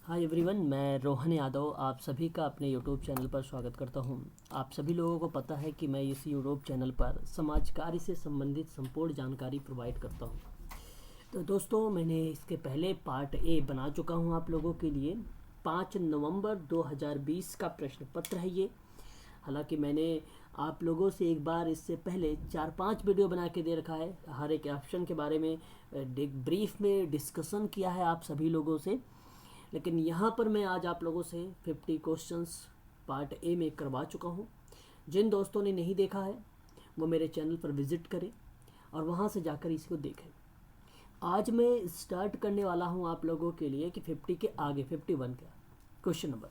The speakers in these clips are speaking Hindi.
हाय एवरीवन, मैं रोहन यादव आप सभी का अपने यूट्यूब चैनल पर स्वागत करता हूं। आप सभी लोगों को पता है कि मैं इस यूट्यूब चैनल पर समाज कार्य से संबंधित संपूर्ण जानकारी प्रोवाइड करता हूं। तो दोस्तों, मैंने इसके पहले पार्ट ए बना चुका हूं आप लोगों के लिए। 5 नवंबर 2020 का प्रश्न पत्र है ये। हालांकि मैंने आप लोगों से एक बार इससे पहले 4-5 वीडियो बना के दे रखा है। हर एक ऑप्शन के बारे में एक ब्रीफ में डिस्कशन किया है आप सभी लोगों से। लेकिन यहाँ पर मैं आज आप लोगों से 50 क्वेश्चंस पार्ट ए में करवा चुका हूँ। जिन दोस्तों ने नहीं देखा है वो मेरे चैनल पर विज़िट करें और वहाँ से जाकर इसको देखें। आज मैं स्टार्ट करने वाला हूँ आप लोगों के लिए कि 50 के आगे 51 का क्वेश्चन नंबर,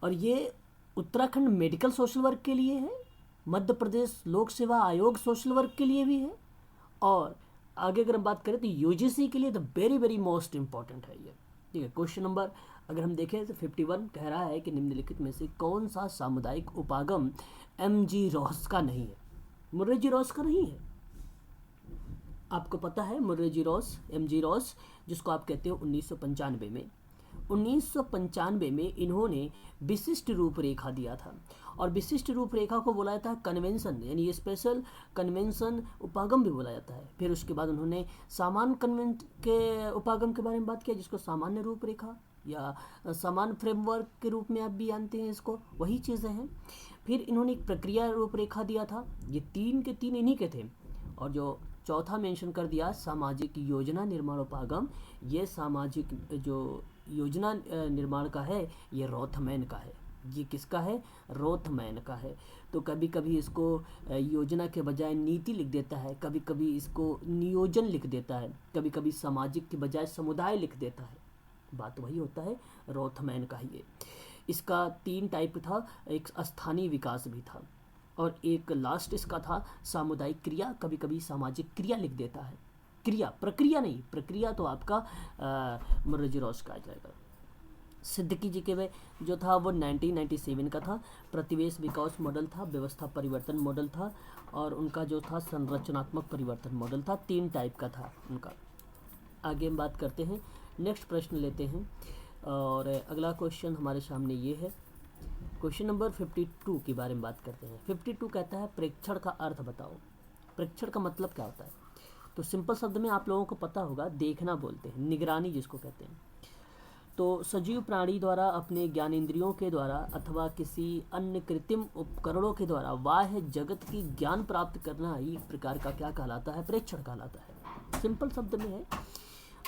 और ये उत्तराखंड मेडिकल सोशल वर्क के लिए है, मध्य प्रदेश लोक सेवा आयोग सोशल वर्क के लिए भी है, और आगे अगर हम बात करें तो यूजीसी के लिए तो वेरी वेरी मोस्ट इम्पॉर्टेंट है ये। ठीक है, क्वेश्चन नंबर अगर हम देखें तो 51 कह रहा है कि निम्नलिखित में से कौन सा सामुदायिक उपागम एमजी रॉस का नहीं है। मुर्रेजी रॉस का नहीं है। आपको पता है मुर्रेजी रॉस, एमजी रॉस, जिसको आप कहते हो 1995 में इन्होंने विशिष्ट रूपरेखा दिया था, और विशिष्ट रूपरेखा को बोला जाता है कन्वेंशन, यानी स्पेशल कन्वेंशन उपागम भी बोला जाता है। फिर उसके बाद उन्होंने सामान्य कन्वेंट के उपागम के बारे में बात किया, जिसको सामान्य रूपरेखा या सामान्य फ्रेमवर्क के रूप में आप भी जानते हैं इसको, वही चीज़ें हैं। फिर इन्होंने एक प्रक्रिया रूपरेखा दिया था, ये 3 के 3 इन्हीं के थे। और जो चौथा मेंशन कर दिया सामाजिक योजना निर्माण उपागम, ये सामाजिक जो योजना निर्माण का है ये रोथमैन का है। ये किसका है? रोथमैन का है। तो कभी कभी इसको योजना के बजाय नीति लिख देता है, कभी कभी इसको नियोजन लिख देता है, कभी कभी सामाजिक के बजाय समुदाय लिख देता है। बात वही होता है, रोथमैन का ही ये। इसका 3 टाइप था, एक स्थानीय विकास भी था, और एक लास्ट इसका था सामुदायिक क्रिया, कभी कभी सामाजिक क्रिया लिख देता है। क्रिया, प्रक्रिया नहीं, प्रक्रिया तो आपका मुर्रेजी रॉस का आ जाएगा। सिद्दीकी जी के वे जो था वो 1997 का था। प्रतिवेश विकास मॉडल था, व्यवस्था परिवर्तन मॉडल था, और उनका जो था संरचनात्मक परिवर्तन मॉडल था। 3 टाइप का था उनका। आगे हम बात करते हैं, नेक्स्ट प्रश्न लेते हैं, और अगला क्वेश्चन हमारे सामने ये है। क्वेश्चन नंबर 52 के बारे में बात करते हैं। 52 कहता है प्रेक्षण का अर्थ बताओ। प्रेक्षण का मतलब क्या होता है? तो सिंपल शब्द में आप लोगों को पता होगा, देखना बोलते हैं, निगरानी जिसको कहते हैं। तो सजीव प्राणी द्वारा अपने ज्ञानेंद्रियों के द्वारा अथवा किसी अन्य कृत्रिम उपकरणों के द्वारा बाह्य जगत की ज्ञान प्राप्त करना ही एक प्रकार का क्या कहलाता है? प्रेक्षण कहलाता है। सिंपल शब्द में है।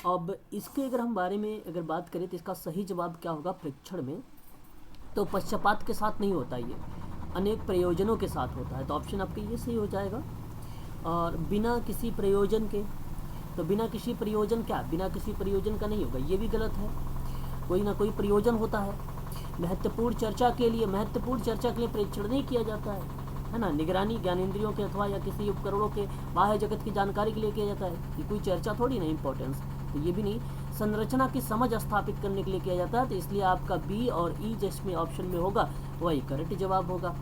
अब इसके अगर हम बारे में अगर बात करें तो इसका सही जवाब क्या होगा प्रेक्षण में? तो पक्षपात के साथ नहीं होता, ये अनेक प्रयोजनों के साथ होता है। तो ऑप्शन आपके ये सही हो जाएगा। और बिना किसी प्रयोजन के, तो बिना किसी प्रयोजन क्या? बिना किसी प्रयोजन का नहीं होगा, ये भी गलत है। कोई ना कोई प्रयोजन होता है। महत्वपूर्ण चर्चा के लिए प्रेक्षण नहीं किया जाता है ना। निगरानी ज्ञानेंद्रियों के अथवा या किसी उपकरणों के बाह्य जगत की जानकारी के लिए किया जाता है, ये कोई चर्चा थोड़ी ना, इंपॉर्टेंस तो ये भी नहीं। संरचना की समझ स्थापित करने के लिए किया जाता है। तो इसलिए आपका बी और ई जिसमें ऑप्शन में होगा वही करेक्ट जवाब होगा।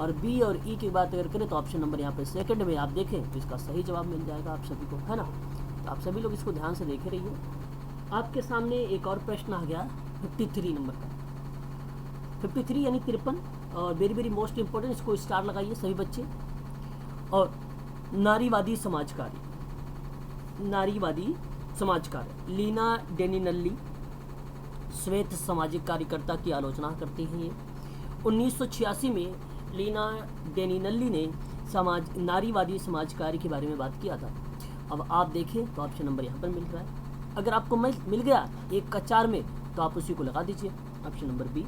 और बी और ई की बात अगर करें तो ऑप्शन नंबर यहाँ पे सेकंड में आप देखें तो इसका सही जवाब मिल जाएगा आप सभी को, है ना। तो आप सभी लोग इसको ध्यान से देखे रहिए। आपके सामने एक और प्रश्न आ गया 53 नंबर का। 53 यानी 53, और वेरी वेरी मोस्ट इंपॉर्टेंट, इसको स्टार लगाइए सभी बच्चे। और नारीवादी समाजकार्य, लीना डेनिनल्ली श्वेत सामाजिक कार्यकर्ता की आलोचना करती हैं ये। 1986 में लीना डेनिनल्ली ने नारीवादी समाज कार्य के बारे में बात किया था। अब आप देखें तो ऑप्शन नंबर यहाँ पर मिल रहा है। अगर आपको मिल गया 1 का 4 में तो आप उसी को लगा दीजिए, option number B.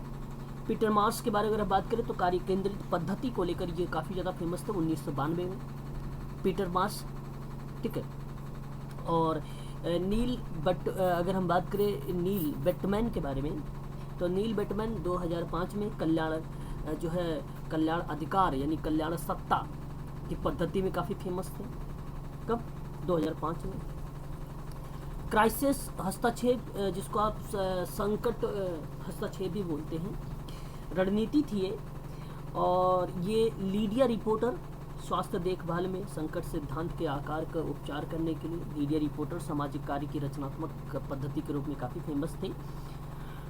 Peter Mars के बारे में अगर बात करें तो कार्य केंद्रित पद्धति को लेकर ये काफ़ी ज़्यादा फेमस थे 1992 में, पीटर मार्स, ठीक है। और अगर हम बात करें नील बेटमैन के बारे में, तो नील बेटमैन 2005 में कल्याण अधिकार यानी कल्याण सत्ता की पद्धति में काफ़ी फेमस थे। कब? 2005 में। क्राइसिस हस्तक्षेप, जिसको आप संकट हस्तक्षेप भी बोलते हैं, रणनीति थी ये। और ये लीडिया रिपोर्टर स्वास्थ्य देखभाल में संकट सिद्धांत के आकार का उपचार करने के लिए लीडिया रिपोर्टर सामाजिक कार्य की रचनात्मक पद्धति के रूप में काफ़ी फेमस थे।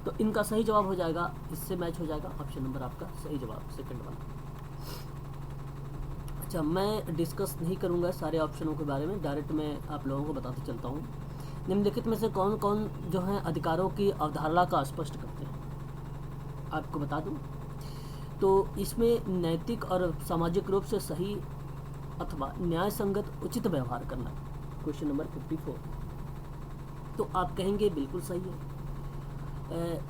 तो इनका सही जवाब हो जाएगा, इससे मैच हो जाएगा ऑप्शन नंबर आपका सही जवाब, सेकंड वाला। अच्छा, मैं डिस्कस नहीं करूंगा सारे ऑप्शनों के बारे में, डायरेक्ट मैं आप लोगों को बताते चलता हूँ। निम्नलिखित में से कौन कौन जो है अधिकारों की अवधारणा का स्पष्ट करते हैं, आपको बता दूं तो इसमें नैतिक और सामाजिक रूप से सही अथवा न्याय संगत उचित व्यवहार करना, क्वेश्चन नंबर 54। तो आप कहेंगे बिल्कुल सही है।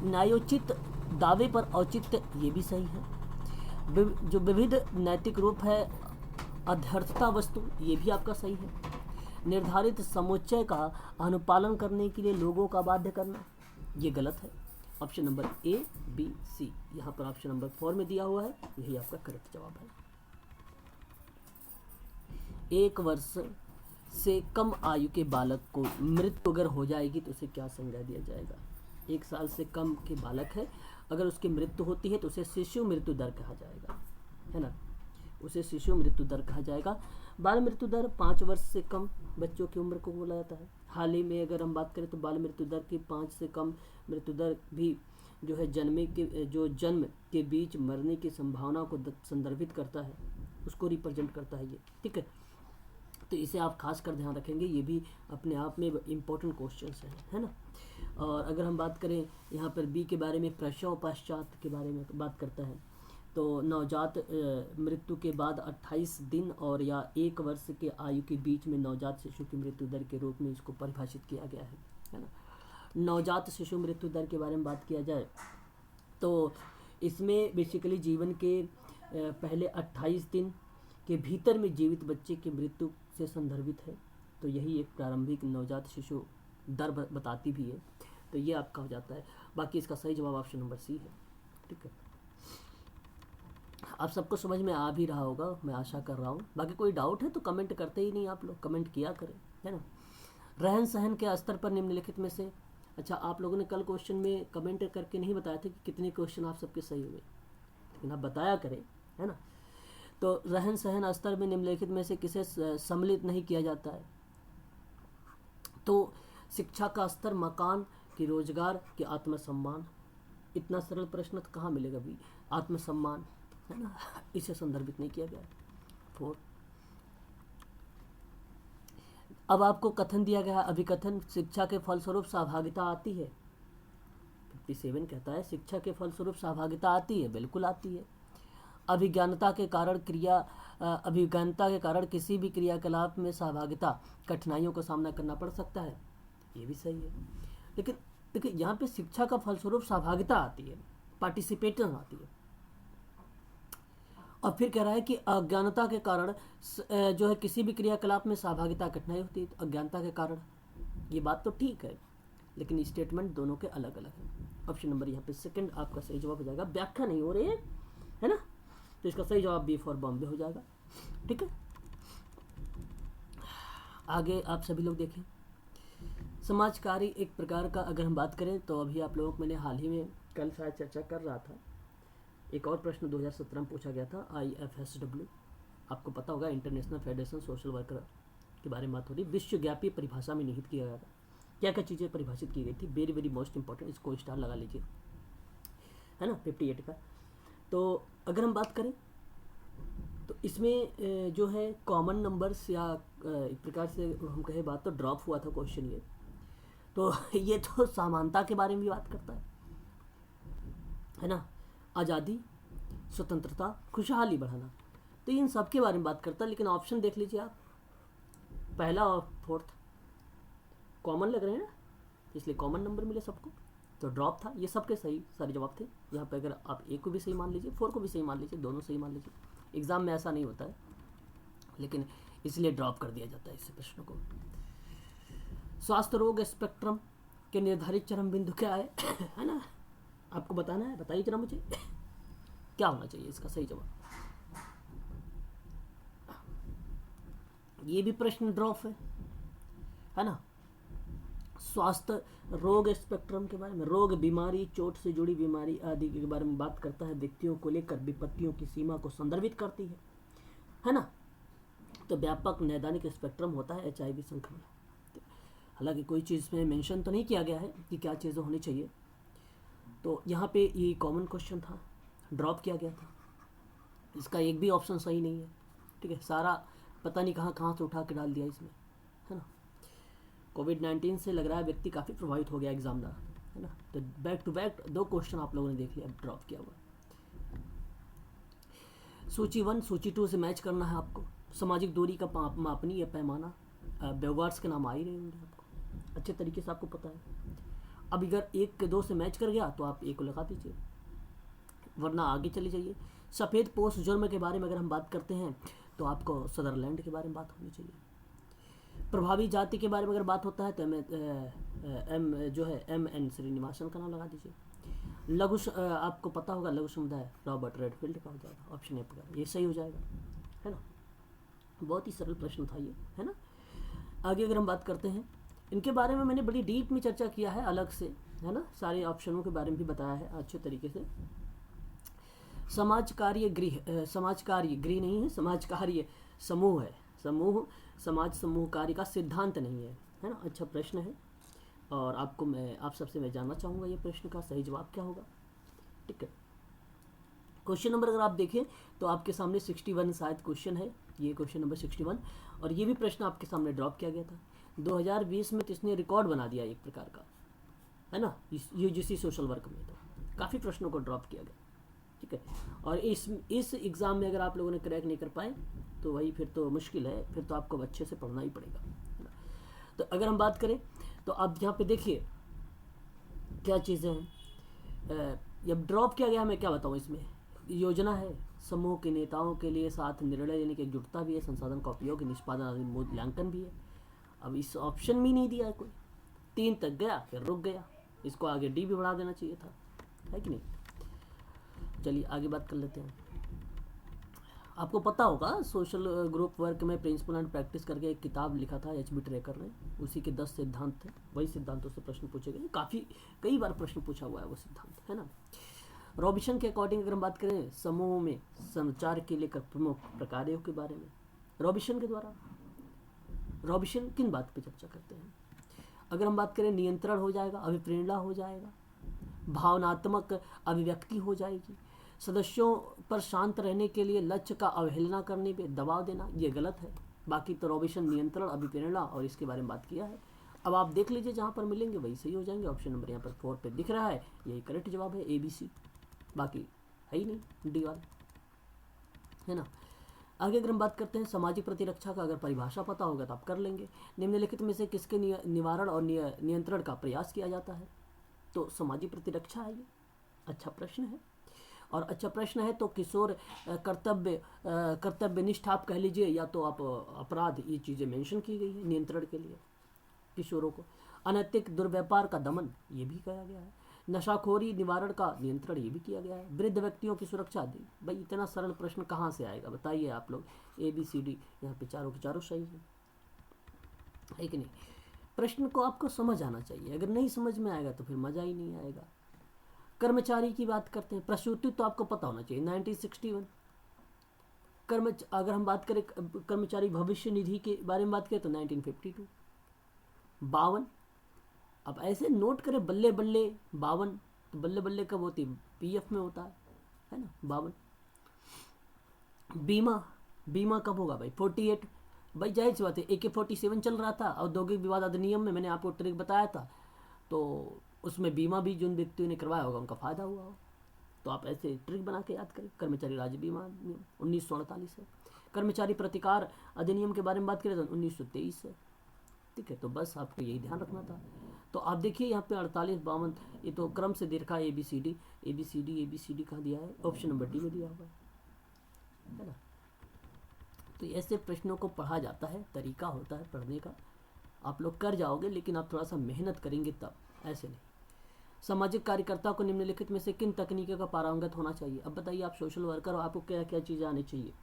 न्यायोचित दावे पर औचित्य, ये भी सही है। जो विविध नैतिक रूप है अध्यर्थता वस्तु, ये भी आपका सही है। निर्धारित समुच्चय का अनुपालन करने के लिए लोगों का बाध्य करना, ये गलत है। Option number A B C, यहाँ पर ऑप्शन नंबर 4 में दिया हुआ है, यही आपका करेक्ट जवाब है। 1 वर्ष से कम आयु के बालक को मृत्यु अगर हो जाएगी तो उसे क्या संज्ञा दिया जाएगा? 1 साल से कम के बालक है, अगर उसकी मृत्यु होती है तो उसे शिशु मृत्यु दर कहा जाएगा, है ना, उसे शिशु मृत्यु दर कहा जाएगा। बाल मृत्यु दर 5 वर्ष से कम बच्चों की उम्र को बोला जाता है। हाल ही में अगर हम बात करें तो बाल मृत्यु दर की 5 से कम मृत्यु दर भी जो है जन्म के बीच मरने की संभावना को संदर्भित करता है, उसको रिप्रेजेंट करता है ये, ठीक है। तो इसे आप खास कर ध्यान रखेंगे, ये भी अपने आप में इम्पोर्टेंट क्वेश्चन है ना। और अगर हम बात करें यहाँ पर बी के बारे में, प्रसव पश्चात के बारे में बात करता है, तो नवजात मृत्यु के बाद 28 दिन और या 1 वर्ष के आयु के बीच में नवजात शिशु की मृत्यु दर के रूप में इसको परिभाषित किया गया है ना। नवजात शिशु मृत्यु दर के बारे में बात किया जाए तो इसमें बेसिकली जीवन के पहले 28 दिन के भीतर में जीवित बच्चे की मृत्यु से संदर्भित है, तो यही एक प्रारंभिक नवजात शिशु दर बताती भी है, तो ये आपका हो जाता है। बाकी इसका सही जवाब ऑप्शन नंबर सी है, ठीक है। आप सबको समझ में आ भी रहा होगा, मैं आशा कर रहा हूँ। बाकी कोई डाउट है तो कमेंट करते ही नहीं, आप लोग कमेंट किया करें, है ना। रहन सहन के स्तर पर निम्नलिखित में से, अच्छा आप लोगों ने कल क्वेश्चन में कमेंट करके नहीं बताया था कि कितने क्वेश्चन आप सबके सही हुए, लेकिन आप बताया करें, है ना। तो रहन सहन स्तर में निम्नलिखित में से किसे सम्मिलित नहीं किया जाता है? तो शिक्षा का स्तर, मकान की, रोजगार की, आत्मसम्मान। इतना सरल प्रश्न तो कहाँ मिलेगा भी, आत्मसम्मान, है ना, इसे संदर्भित नहीं किया गया। 4, अब आपको कथन दिया गया, अभिकथन, शिक्षा के फलस्वरूप सहभागिता आती है। 57 कहता है शिक्षा के फलस्वरूप सहभागिता आती है, बिल्कुल आती है। अभिज्ञानता के कारण किसी भी क्रियाकलाप में सहभागिता कठिनाइयों का सामना करना पड़ सकता है, ये भी सही है। लेकिन देखिए यहाँ पे शिक्षा का फलस्वरूप सहभागिता आती है, पार्टिसिपेशन आती है, और फिर कह रहा है कि अज्ञानता के कारण जो है किसी भी क्रियाकलाप में सहभागिता कठिनाई होती है, तो अज्ञानता के कारण, ये बात तो ठीक है, लेकिन स्टेटमेंट दोनों के अलग अलग हैं। ऑप्शन नंबर यहाँ पे सेकंड आपका सही जवाब हो जाएगा। व्याख्या नहीं हो रही है ना, तो इसका सही जवाब बी फॉर बॉम्बे हो जाएगा, ठीक है। आगे आप सभी लोग देखें, समाज कार्य एक प्रकार का अगर हम बात करें तो अभी आप लोगों को मैंने हाल ही में कल शायद चर्चा कर रहा था, एक और प्रश्न 2017 में पूछा गया था, IFSW, आपको पता होगा, इंटरनेशनल फेडरेशन सोशल वर्कर के बारे में बात हो रही, विश्वव्यापी परिभाषा में निहित किया गया था। क्या क्या चीज़ें परिभाषित की गई थी, वेरी वेरी मोस्ट इंपॉर्टेंट, इसको स्टार लगा लीजिए, है ना, 58 का। तो अगर हम बात करें तो इसमें जो है कॉमन नंबर्स या एक प्रकार से हम कहें बात तो ड्रॉप हुआ था क्वेश्चन ये, तो ये तो समानता के बारे में भी बात करता है ना, आज़ादी, स्वतंत्रता, खुशहाली बढ़ाना, तो इन सब के बारे में बात करता है। लेकिन ऑप्शन देख लीजिए आप, पहला और 4th कॉमन लग रहे हैं ना, इसलिए कॉमन नंबर मिले सबको, तो ड्रॉप था। ये सबके सही सारे जवाब थे। यहाँ पे अगर आप ए को भी सही मान लीजिए, 4 को भी सही मान लीजिए, दोनों सही मान लीजिए, एग्जाम में ऐसा नहीं होता है, लेकिन इसलिए ड्रॉप कर दिया जाता है इस प्रश्न को। स्वास्थ्य रोग स्पेक्ट्रम के निर्धारित चरम बिंदु क्या है है ना, आपको बताना है, बताइए जरा मुझे क्या होना चाहिए इसका सही जवाब। ये भी प्रश्न ड्रॉप है ना। स्वास्थ्य रोग स्पेक्ट्रम के बारे में, रोग, बीमारी, चोट से जुड़ी बीमारी आदि के बारे में बात करता है, व्यक्तियों को लेकर विपत्तियों की सीमा को संदर्भित करती है ना। तो व्यापक नैदानिक स्पेक्ट्रम होता है HIV संक्रमण। हालांकि कोई चीज़ में मेंशन तो नहीं किया गया है कि क्या चीज़ें होनी चाहिए, तो यहाँ पे ये कॉमन क्वेश्चन था, ड्रॉप किया गया था, इसका एक भी ऑप्शन सही नहीं है। ठीक है, सारा पता नहीं कहाँ कहाँ से उठा के डाल दिया इसमें, है ना। कोविड-19 से लग रहा है व्यक्ति काफ़ी प्रभावित हो गया एग्जामिनर, है ना। तो बैक टू बैक 2 क्वेश्चन आप लोगों ने देख लिया ड्रॉप किया हुआ। सूची 1 सूची 2 से मैच करना है आपको। सामाजिक दूरी का मापनी या पैमाना, व्यवहार्स के नाम आ ही रहे होंगे आपको, अच्छे तरीके से आपको पता है। अब अगर 1 के 2 से मैच कर गया तो आप 1 को लगा दीजिए, वरना आगे चले जाइए। सफ़ेद पोष जुर्म के बारे में अगर हम बात करते हैं तो आपको सदरलैंड के बारे में बात होनी चाहिए। प्रभावी जाति के बारे में अगर बात होता है तो M.N. श्रीनिवासन का नाम लगा दीजिए। लघु आपको पता होगा लघु समुदाय रॉबर्ट रेडफील्ड का हो जाएगा, ऑप्शन ए पर ये सही हो जाएगा, है ना। बहुत ही सरल प्रश्न था ये, है ना। आगे अगर हम बात करते हैं, इनके बारे में मैंने बड़ी डीप में चर्चा किया है अलग से, है ना, सारे ऑप्शनों के बारे में भी बताया है अच्छे तरीके से। समाज कार्य गृह नहीं है, समाज कार्य समूह है। समूह समाज समूह कार्य का सिद्धांत नहीं है ना। अच्छा प्रश्न है, और आप सबसे मैं जानना चाहूँगा ये प्रश्न का सही जवाब क्या होगा। ठीक है, क्वेश्चन नंबर अगर आप देखें तो आपके सामने 61 शायद क्वेश्चन है, ये क्वेश्चन नंबर 61, और ये भी प्रश्न आपके सामने ड्रॉप किया गया था 2020 में। तो इसने रिकॉर्ड बना दिया एक प्रकार का, है ना, UGC सोशल वर्क में। तो काफ़ी प्रश्नों को ड्रॉप किया गया। ठीक है, और इस एग्ज़ाम में अगर आप लोगों ने क्रैक नहीं कर पाए तो वही फिर तो मुश्किल है, फिर तो आपको अच्छे से पढ़ना ही पड़ेगा, है ना। तो अगर हम बात करें तो आप यहाँ पे देखिए क्या चीज़ें हैं। जब ड्रॉप किया गया, मैं क्या बताऊँ, इसमें योजना है, समूह के नेताओं के लिए साथ निर्णय लेने की एकजुटता भी है, संसाधन का उपयोग, निष्पादन आदि मूल्यांकन भी है। अब इस ऑप्शन में नहीं दिया है कोई, 3 तक गया फिर रुक गया, इसको आगे D भी बढ़ा देना चाहिए था, है कि नहीं। चलिए आगे बात कर लेते हैं। आपको पता होगा सोशल ग्रुप वर्क में प्रिंसिपल एंड प्रैक्टिस करके एक किताब लिखा था HB ट्रेकर ने, उसी के 10 सिद्धांत थे, वही सिद्धांतों से प्रश्न पूछे गए, कई बार प्रश्न पूछा हुआ है वो सिद्धांत, है ना। रॉबिसन के अकॉर्डिंग अगर हम बात करें समूह में संचार के लिए प्रमुख प्रकारों के बारे में, रॉबिसन के द्वारा, रॉबिसन किन बात पे चर्चा करते हैं। अगर हम बात करें नियंत्रण हो जाएगा, अभिप्रेरणा हो जाएगा, भावनात्मक अभिव्यक्ति हो जाएगी, सदस्यों पर शांत रहने के लिए लक्ष्य का अवहेलना करने पे दबाव देना, ये गलत है। बाकी तो रॉबिसन नियंत्रण, अभिप्रेरणा और इसके बारे में बात किया है। अब आप देख लीजिए जहाँ पर मिलेंगे वही सही हो जाएंगे। ऑप्शन नंबर यहाँ पर 4 पे दिख रहा है, यही करेक्ट जवाब है, ABC, बाकी है ही नहीं D वाला, है ना। आगे अगर हम बात करते हैं सामाजिक प्रतिरक्षा का, अगर परिभाषा पता होगा तो आप कर लेंगे। निम्नलिखित में से किसके निवारण और नियंत्रण का प्रयास किया जाता है, तो सामाजिक प्रतिरक्षा है ये। अच्छा प्रश्न है, और अच्छा प्रश्न है तो किशोर कर्तव्यनिष्ठ आप कह लीजिए, या तो आप अपराध, ये चीज़ें मेंशन की गई है नियंत्रण के लिए किशोरों को। अनैतिक दुर्व्यापार का दमन, ये भी कहा गया है। नशाखोरी निवारण का नियंत्रण, ये भी किया गया है। वृद्ध व्यक्तियों की सुरक्षा दी। भाई इतना सरल प्रश्न कहाँ से आएगा बताइए आप लोग। ABCD यहाँ पे चारों के चारों सही है कि नहीं। प्रश्न को आपको समझ आना चाहिए, अगर नहीं समझ में आएगा तो फिर मज़ा ही नहीं आएगा। कर्मचारी की बात करते हैं, प्रसूति तो आपको पता होना चाहिए 1961। अगर हम बात करें कर्मचारी भविष्य निधि के बारे में बात करें तो 1952। 52, अब ऐसे नोट करें बल्ले बल्ले 52, तो बल्ले बल्ले कब होती है, PF में होता है ना 52। बीमा कब होगा भाई 48। भाई जाहिर सी बात है, AK-47 चल रहा था, औद्योगिक विवाद अधिनियम में मैंने आपको ट्रिक बताया था, तो उसमें बीमा भी जिन व्यक्तियों ने करवाया होगा उनका फ़ायदा हुआ हो, तो आप ऐसे ट्रिक बना के याद करें। कर्मचारी राज्य बीमा नियम 1948 है। कर्मचारी प्रतिकार अधिनियम के बारे में बात करें तो 1923 है। ठीक है, तो बस आपको यही ध्यान रखना था। तो आप देखिए यहाँ पे 48, 52, ये तो क्रम से देखा है। ABCD कहाँ दिया है, ऑप्शन नंबर D में दिया हुआ है ना। तो ऐसे प्रश्नों को पढ़ा जाता है, तरीका होता है पढ़ने का, आप लोग कर जाओगे, लेकिन आप थोड़ा सा मेहनत करेंगे तब, ऐसे नहीं। सामाजिक कार्यकर्ता को निम्नलिखित में से किन तकनीकों का पारंगत होना चाहिए। अब बताइए, आप सोशल वर्कर हो, आपको क्या क्या चीज़ें आनी चाहिए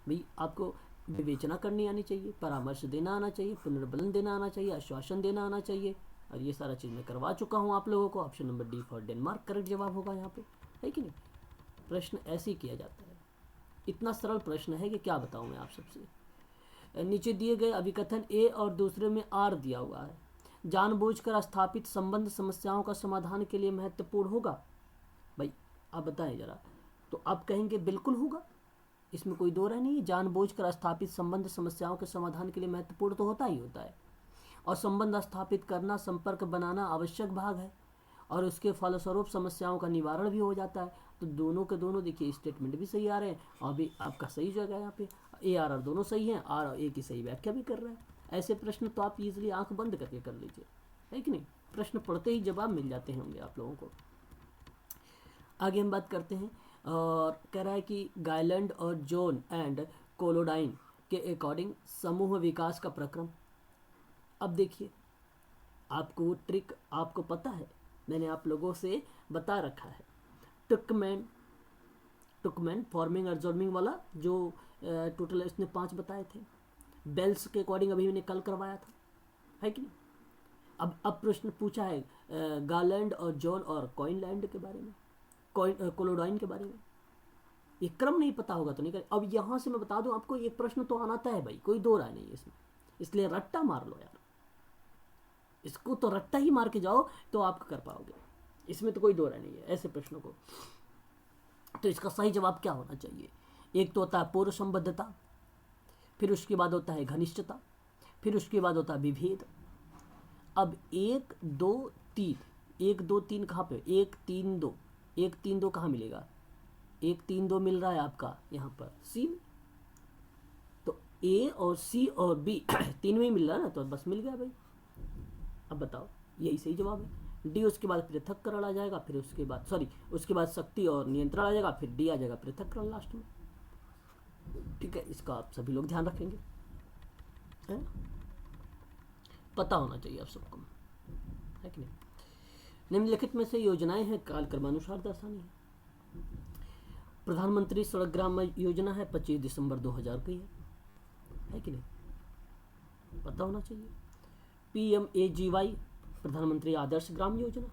भाई। आपको विवेचना करनी आनी चाहिए, परामर्श देना आना चाहिए, पुनर्बलन देना आना चाहिए, आश्वासन देना आना चाहिए, और ये सारा चीज़ मैं करवा चुका हूँ आप लोगों को। Option number D for Denmark correct जवाब होगा यहाँ पे, है कि नहीं। प्रश्न ऐसे ही किया जाता है, इतना सरल प्रश्न है कि क्या बताऊँ मैं आप सबसे। नीचे दिए गए अभिकथन A और दूसरे में R दिया हुआ है। जानबूझकर स्थापित संबंध समस्याओं का समाधान के लिए महत्वपूर्ण होगा? भाई आप बताएं जरा। तो आप कहेंगे बिल्कुल होगा, इसमें कोई दो राय नहीं है। जानबूझकर स्थापित संबंध समस्याओं के समाधान के लिए महत्वपूर्ण तो होता ही होता है, और संबंध स्थापित करना, संपर्क बनाना आवश्यक भाग है, और उसके फलस्वरूप समस्याओं का निवारण भी हो जाता है। तो दोनों के दोनों देखिए स्टेटमेंट भी सही आ रहे हैं, और भी आपका सही जगह है यहाँ पे, ए आर दोनों सही हैं, आर और ए की सही व्याख्या भी कर रहा है। ऐसे प्रश्न तो आप इजीली आंख बंद करके कर लीजिए, है कि नहीं? प्रश्न पढ़ते ही जवाब मिल जाते होंगे आप लोगों को। आगे हम बात करते हैं, और कह रहा है कि गायलैंड और जॉन एंड कोलोडाइन के अकॉर्डिंग समूह विकास का प्रक्रम। अब देखिए, आपको वो ट्रिक आपको पता है, मैंने आप लोगों से बता रखा है। टुकमैन फॉर्मिंग अब्जॉर्बिंग वाला जो टोटल इसने 5 बताए थे। बेल्स के अकॉर्डिंग अभी मैंने कल करवाया था, है कि नहीं? अब प्रश्न पूछा है गारलैंड और जॉन और कॉइनलैंड के बारे में, कोलोडाइन के बारे में। ये क्रम नहीं पता होगा तो नहीं कर। अब यहाँ से मैं बता दूं आपको, ये प्रश्न तो आना तय है भाई, कोई दो राय नहीं है इसमें, इसलिए रट्टा मार लो यार, इसको तो रट्टा ही मार के जाओ तो आप कर पाओगे, इसमें तो कोई दो राय नहीं है ऐसे प्रश्नों को। तो इसका सही जवाब क्या होना चाहिए? एक तो होता है पूर्व संबद्धता, फिर उसके बाद होता है घनिष्ठता, फिर उसके बाद होता है विभेद। अब 1 2 3, 1 2 3 कहाँ पे? 1 3 2, 1 3 2 कहाँ मिलेगा? 1 3 2 मिल रहा है आपका यहाँ पर सी में। तो ए और सी और बी तीन में ही मिल रहा है ना, तो बस मिल गया भाई। अब बताओ, यही सही जवाब है। डी उसके बाद पृथक्करण आ जाएगा, फिर उसके बाद शक्ति और नियंत्रण आ जाएगा, फिर डी आ जाएगा पृथक्करण लास्ट में। ठीक है, इसका आप सभी लोग ध्यान रखेंगे, है? पता होना चाहिए आप सबको, है कि नहीं? निम्नलिखित में से योजनाएं हैं कालक्रमानुसार दर्शानी है। प्रधानमंत्री सड़क ग्राम योजना है, 25 दिसंबर 2000 की है कि नहीं? पता होना चाहिए। PMAGY प्रधानमंत्री आदर्श ग्राम योजना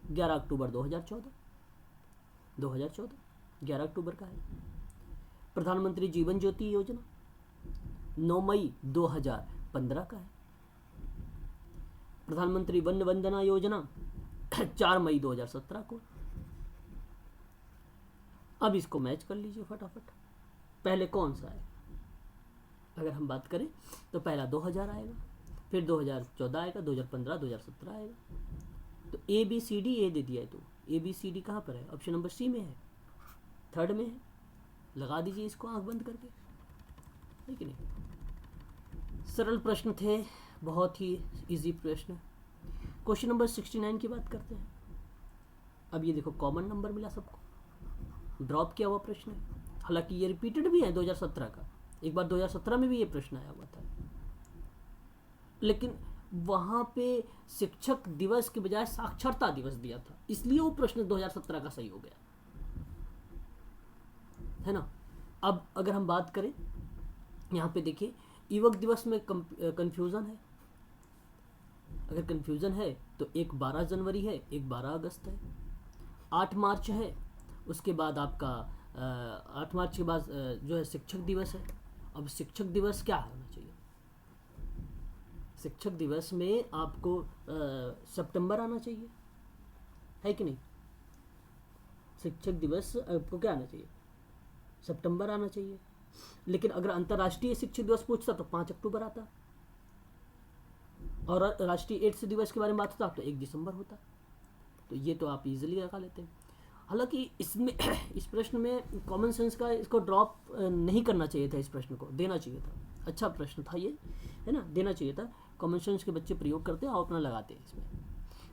11 अक्टूबर 2014 11 अक्टूबर का है। प्रधानमंत्री जीवन ज्योति योजना 9 मई 2015 का है। प्रधानमंत्री वन वंदना योजना 4 मई 2017 को। अब इसको मैच कर लीजिए फटाफट, पहले कौन सा है? अगर हम बात करें तो पहला 2000 आएगा, फिर 2014 आएगा, 2015, 2017 आएगा। तो ABCD ए दे दिया है, तो ABCD कहाँ पर है? ऑप्शन नंबर सी में है, थर्ड में है। लगा दीजिए इसको आंख बंद करके, है कि नहीं? सरल प्रश्न थे, बहुत ही इजी प्रश्न। क्वेश्चन नंबर 69 की बात करते हैं। अब ये देखो कॉमन नंबर मिला सबको, ड्रॉप किया हुआ प्रश्न है, हालांकि ये रिपीटेड भी है 2017 का, एक बार 2017 में भी ये प्रश्न आया हुआ था, लेकिन वहाँ पे शिक्षक दिवस के बजाय साक्षरता दिवस दिया था, इसलिए वो प्रश्न 2017 का सही हो गया, है ना। अब अगर हम बात करें यहाँ पे देखिए, युवक दिवस में कंफ्यूजन है। अगर कंफ्यूजन है तो एक 12 जनवरी है, एक 12 अगस्त है। 8 मार्च है, उसके बाद आपका 8 मार्च के बाद जो है शिक्षक दिवस है। अब शिक्षक दिवस क्या होना चाहिए? शिक्षक दिवस में आपको सितंबर आना चाहिए, है कि नहीं? शिक्षक दिवस आपको क्या आना चाहिए? सितंबर आना चाहिए। लेकिन अगर अंतर्राष्ट्रीय शिक्षक दिवस पूछता तो 5 अक्टूबर आता, और राष्ट्रीय एड्स दिवस के बारे में बात होता तो 1 दिसंबर होता। तो ये तो आप इजीली लगा लेते हैं। हालांकि इसमें इस प्रश्न में कॉमन सेंस का इसको ड्रॉप नहीं करना चाहिए था, इस प्रश्न को देना चाहिए था। अच्छा प्रश्न था ये, है ना, देना चाहिए था। कॉमन सेंस के बच्चे प्रयोग करते हैं और अपना लगाते हैं इसमें,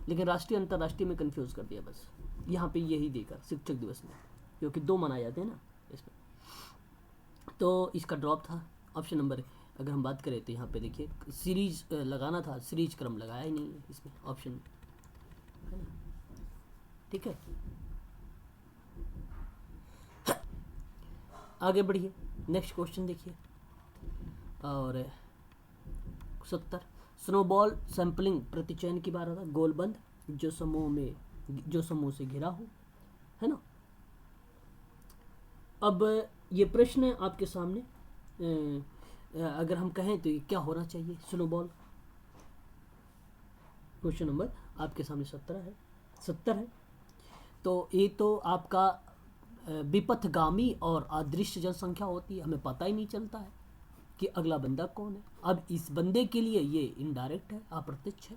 लेकिन राष्ट्रीय अंतर्राष्ट्रीय में कंफ्यूज कर दिया बस, यहाँ पे यही देकर शिक्षक दिवस में, क्योंकि 2 मनाए जाते हैं ना इसमें। तो इसका ड्रॉप था ऑप्शन नंबर। अगर हम बात करें तो यहाँ पे देखिए सीरीज लगाना था, सीरीज क्रम लगाया ही नहीं है इसमें ऑप्शन में, है ना। ठीक है, आगे बढ़िए, नेक्स्ट क्वेश्चन देखिए। और 70 स्नोबॉल सैंपलिंग प्रतिचयन की बात होता है, गोलबंद जो समूह से घिरा हो, है ना। अब ये प्रश्न आपके सामने, अगर हम कहें तो ये क्या होना चाहिए? स्नोबॉल क्वेश्चन नंबर आपके सामने 70 है। तो ये तो आपका विपथगामी और अदृश्य जनसंख्या होती है, हमें पता ही नहीं चलता है कि अगला बंदा कौन है। अब इस बंदे के लिए ये इनडायरेक्ट है, अप्रत्यक्ष है।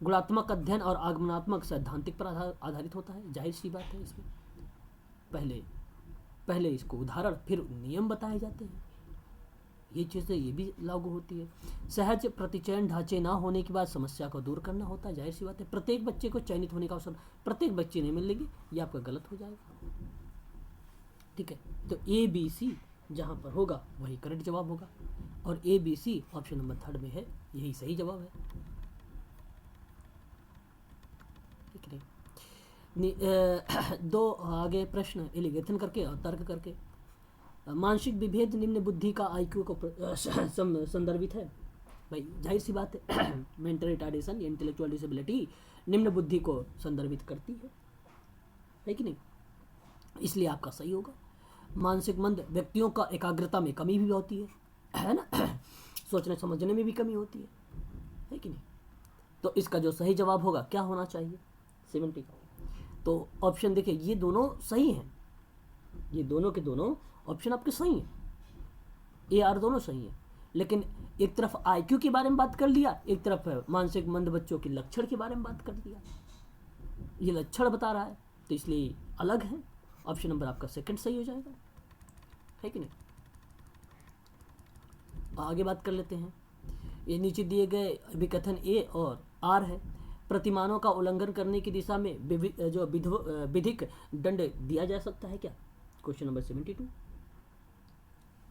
गुणात्मक अध्ययन और आगमनात्मक सैद्धांतिक पर आधारित होता है, जाहिर सी बात है। इसमें पहले इसको उदाहरण फिर नियम बताए जाते हैं, ये चीज़ें ये भी लागू होती है। सहज प्रतिचयन ढांचे ना होने के बाद समस्या को दूर करना होता है, जाहिर सी बात है। प्रत्येक बच्चे को चयनित होने का अवसर प्रत्येक बच्चे नहीं मिलेगी, ये आपका गलत हो जाएगा, ठीक है। तो ए बी सी जहाँ पर होगा वही करेक्ट जवाब होगा, और A B C option number 3 में है, यही सही जवाब है, ठीक है। दो आगे प्रश्न एलिगेशन करके और तर्क करके। मानसिक विभेद निम्न बुद्धि का आईक्यू को संदर्भित है। भाई जाहिर सी बात है, मेंटल रिटार्डेशन या इंटेलेक्चुअल डिसेबिलिटी निम्न बुद्धि को संदर्भित करती है कि नहीं, इसलिए आपका सही होगा। मानसिक मंद व्यक्तियों का एकाग्रता में कमी भी होती है ना, सोचने समझने में भी कमी होती है कि नहीं। तो इसका जो सही जवाब होगा क्या होना चाहिए, 70 का। तो ऑप्शन देखिए, ये दोनों सही हैं, ये दोनों के दोनों ऑप्शन आपके सही हैं, ए आर दोनों सही हैं। लेकिन एक तरफ आईक्यू के बारे में बात कर लिया, एक तरफ मानसिक मंद बच्चों के लक्षण के बारे में बात कर दिया। ये लक्षण बता रहा है तो इसलिए अलग है। ऑप्शन नंबर आपका सेकंड सही हो जाएगा, है कि नहीं। आगे बात कर लेते हैं। ये नीचे दिए गए विकथन ए और आर है। प्रतिमानों का उल्लंघन करने की दिशा में जो विधिक दंड दिया जा सकता है क्या, क्वेश्चन नंबर 72।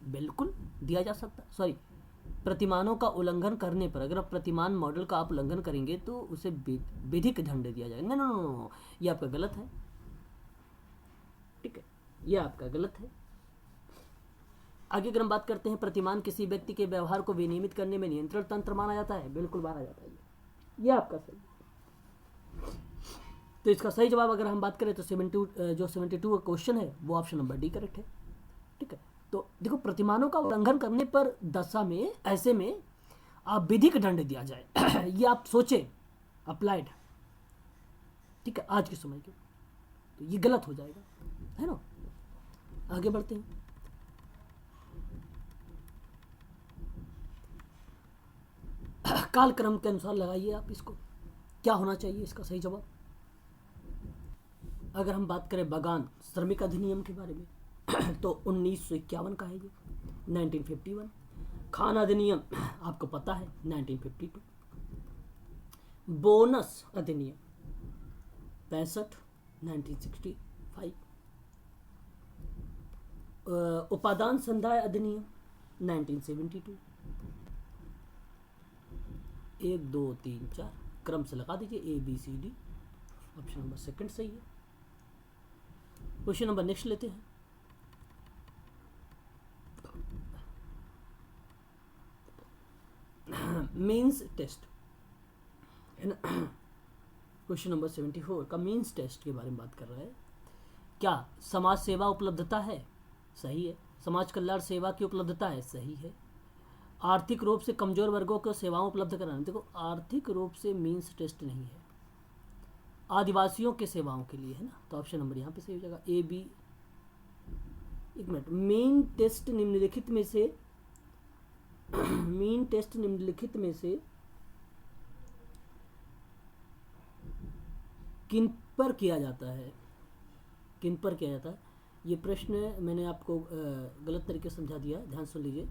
बिल्कुल दिया जा सकता है। सॉरी, प्रतिमानों का उल्लंघन करने पर, अगर आप प्रतिमान मॉडल का आप उल्लंघन करेंगे तो उसे विधिक दंड दिया जाएगा। नो, ये आपका गलत है, ठीक है, ये आपका गलत है। आगे अगर हम बात करते हैं, प्रतिमान किसी व्यक्ति के व्यवहार को विनियमित करने में नियंत्रण तंत्र माना जाता है, बिल्कुल माना जाता है, ये आपका सही। तो इसका सही जवाब अगर हम बात करें तो 72 क्वेश्चन है वो ऑप्शन नंबर डी करेक्ट है, ठीक है। तो देखो, प्रतिमानों का उल्लंघन करने पर दशा में, ऐसे में आप विधिक दंड दिया जाए ये आप सोचे अप्लाइड, ठीक है, आज के समय के, तो ये गलत हो जाएगा, है ना। आगे बढ़ते हैं। कालक्रम के अनुसार लगाइए आप इसको, क्या होना चाहिए इसका सही जवाब। अगर हम बात करें बगान श्रमिक अधिनियम के बारे में तो 1951 का है ये, 1951। खान अधिनियम आपको पता है 1952। बोनस अधिनियम 65, 1965। उपादान संदाय अधिनियम 1972। 1 2 3 4 क्रम से लगा दीजिए, A B C D, option number second सही है। क्वेश्चन नंबर नेक्स्ट लेते हैं। मीन्स टेस्ट है ना, क्वेश्चन नंबर 74 का मीन्स टेस्ट के बारे में बात कर रहा है। क्या समाज सेवा उपलब्धता है, सही है। समाज कल्याण सेवा की उपलब्धता है, सही है। आर्थिक रूप से कमजोर वर्गों को सेवाएं उपलब्ध कराना, देखो आर्थिक रूप से मीन्स टेस्ट नहीं है, आदिवासियों के सेवाओं के लिए है ना, तो ऑप्शन नंबर यहाँ पे सही हो जाएगा, ए बी। एक मिनट, मेन टेस्ट निम्नलिखित में से मेन टेस्ट निम्नलिखित में से किन पर किया जाता है, किन पर किया जाता है, ये प्रश्न मैंने आपको गलत तरीके से समझा दिया, ध्यान सुन लीजिए।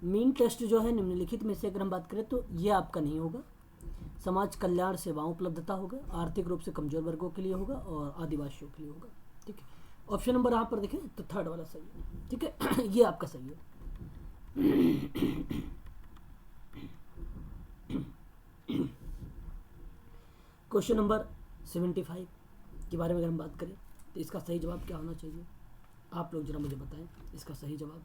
मेन टेस्ट जो है निम्नलिखित में से अगर हम बात करें तो ये आपका नहीं होगा, समाज कल्याण सेवाओं उपलब्धता होगा, आर्थिक रूप से कमजोर वर्गों के लिए होगा और आदिवासियों के लिए होगा, ठीक है। ऑप्शन नंबर यहाँ पर देखें तो थर्ड वाला सही है, ठीक है ये आपका सही है। क्वेश्चन नंबर 75 के बारे में अगर हम बात करें तो इसका सही जवाब क्या होना चाहिए, आप लोग जरा मुझे बताएं इसका सही जवाब।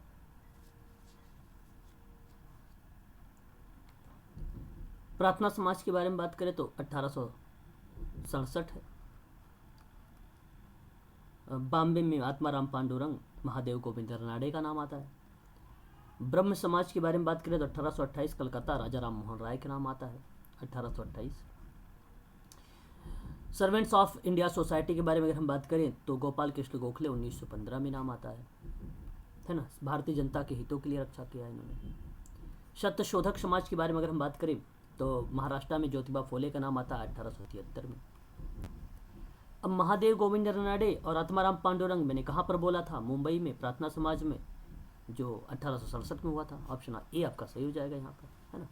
प्रार्थना समाज के बारे में बात करें तो 1867 है। बॉम्बे में आत्माराम पांडुरंग महादेव गोविंद रनाडे का नाम आता है। ब्रह्म समाज के बारे में बात करें तो 1828 कलकत्ता राजा राम मोहन राय के नाम आता है, 1828। सर्वेंट्स ऑफ इंडिया सोसाइटी के बारे में अगर हम बात करें तो गोपाल कृष्ण गोखले 1915 में नाम आता है ना। भारतीय जनता के हितों के लिए रक्षा किया है इन्होंने। सत्यशोधक समाज के बारे में अगर हम बात करें तो महाराष्ट्र में ज्योतिबा फुले का नाम आता है 1873 में। अब महादेव गोविंद रानडे और आत्माराम पांडुरंग मैंने कहाँ पर बोला था, मुंबई में प्रार्थना समाज में, जो 1867 में हुआ था। ऑप्शन ए आपका सही हो जाएगा यहाँ पर, है ना।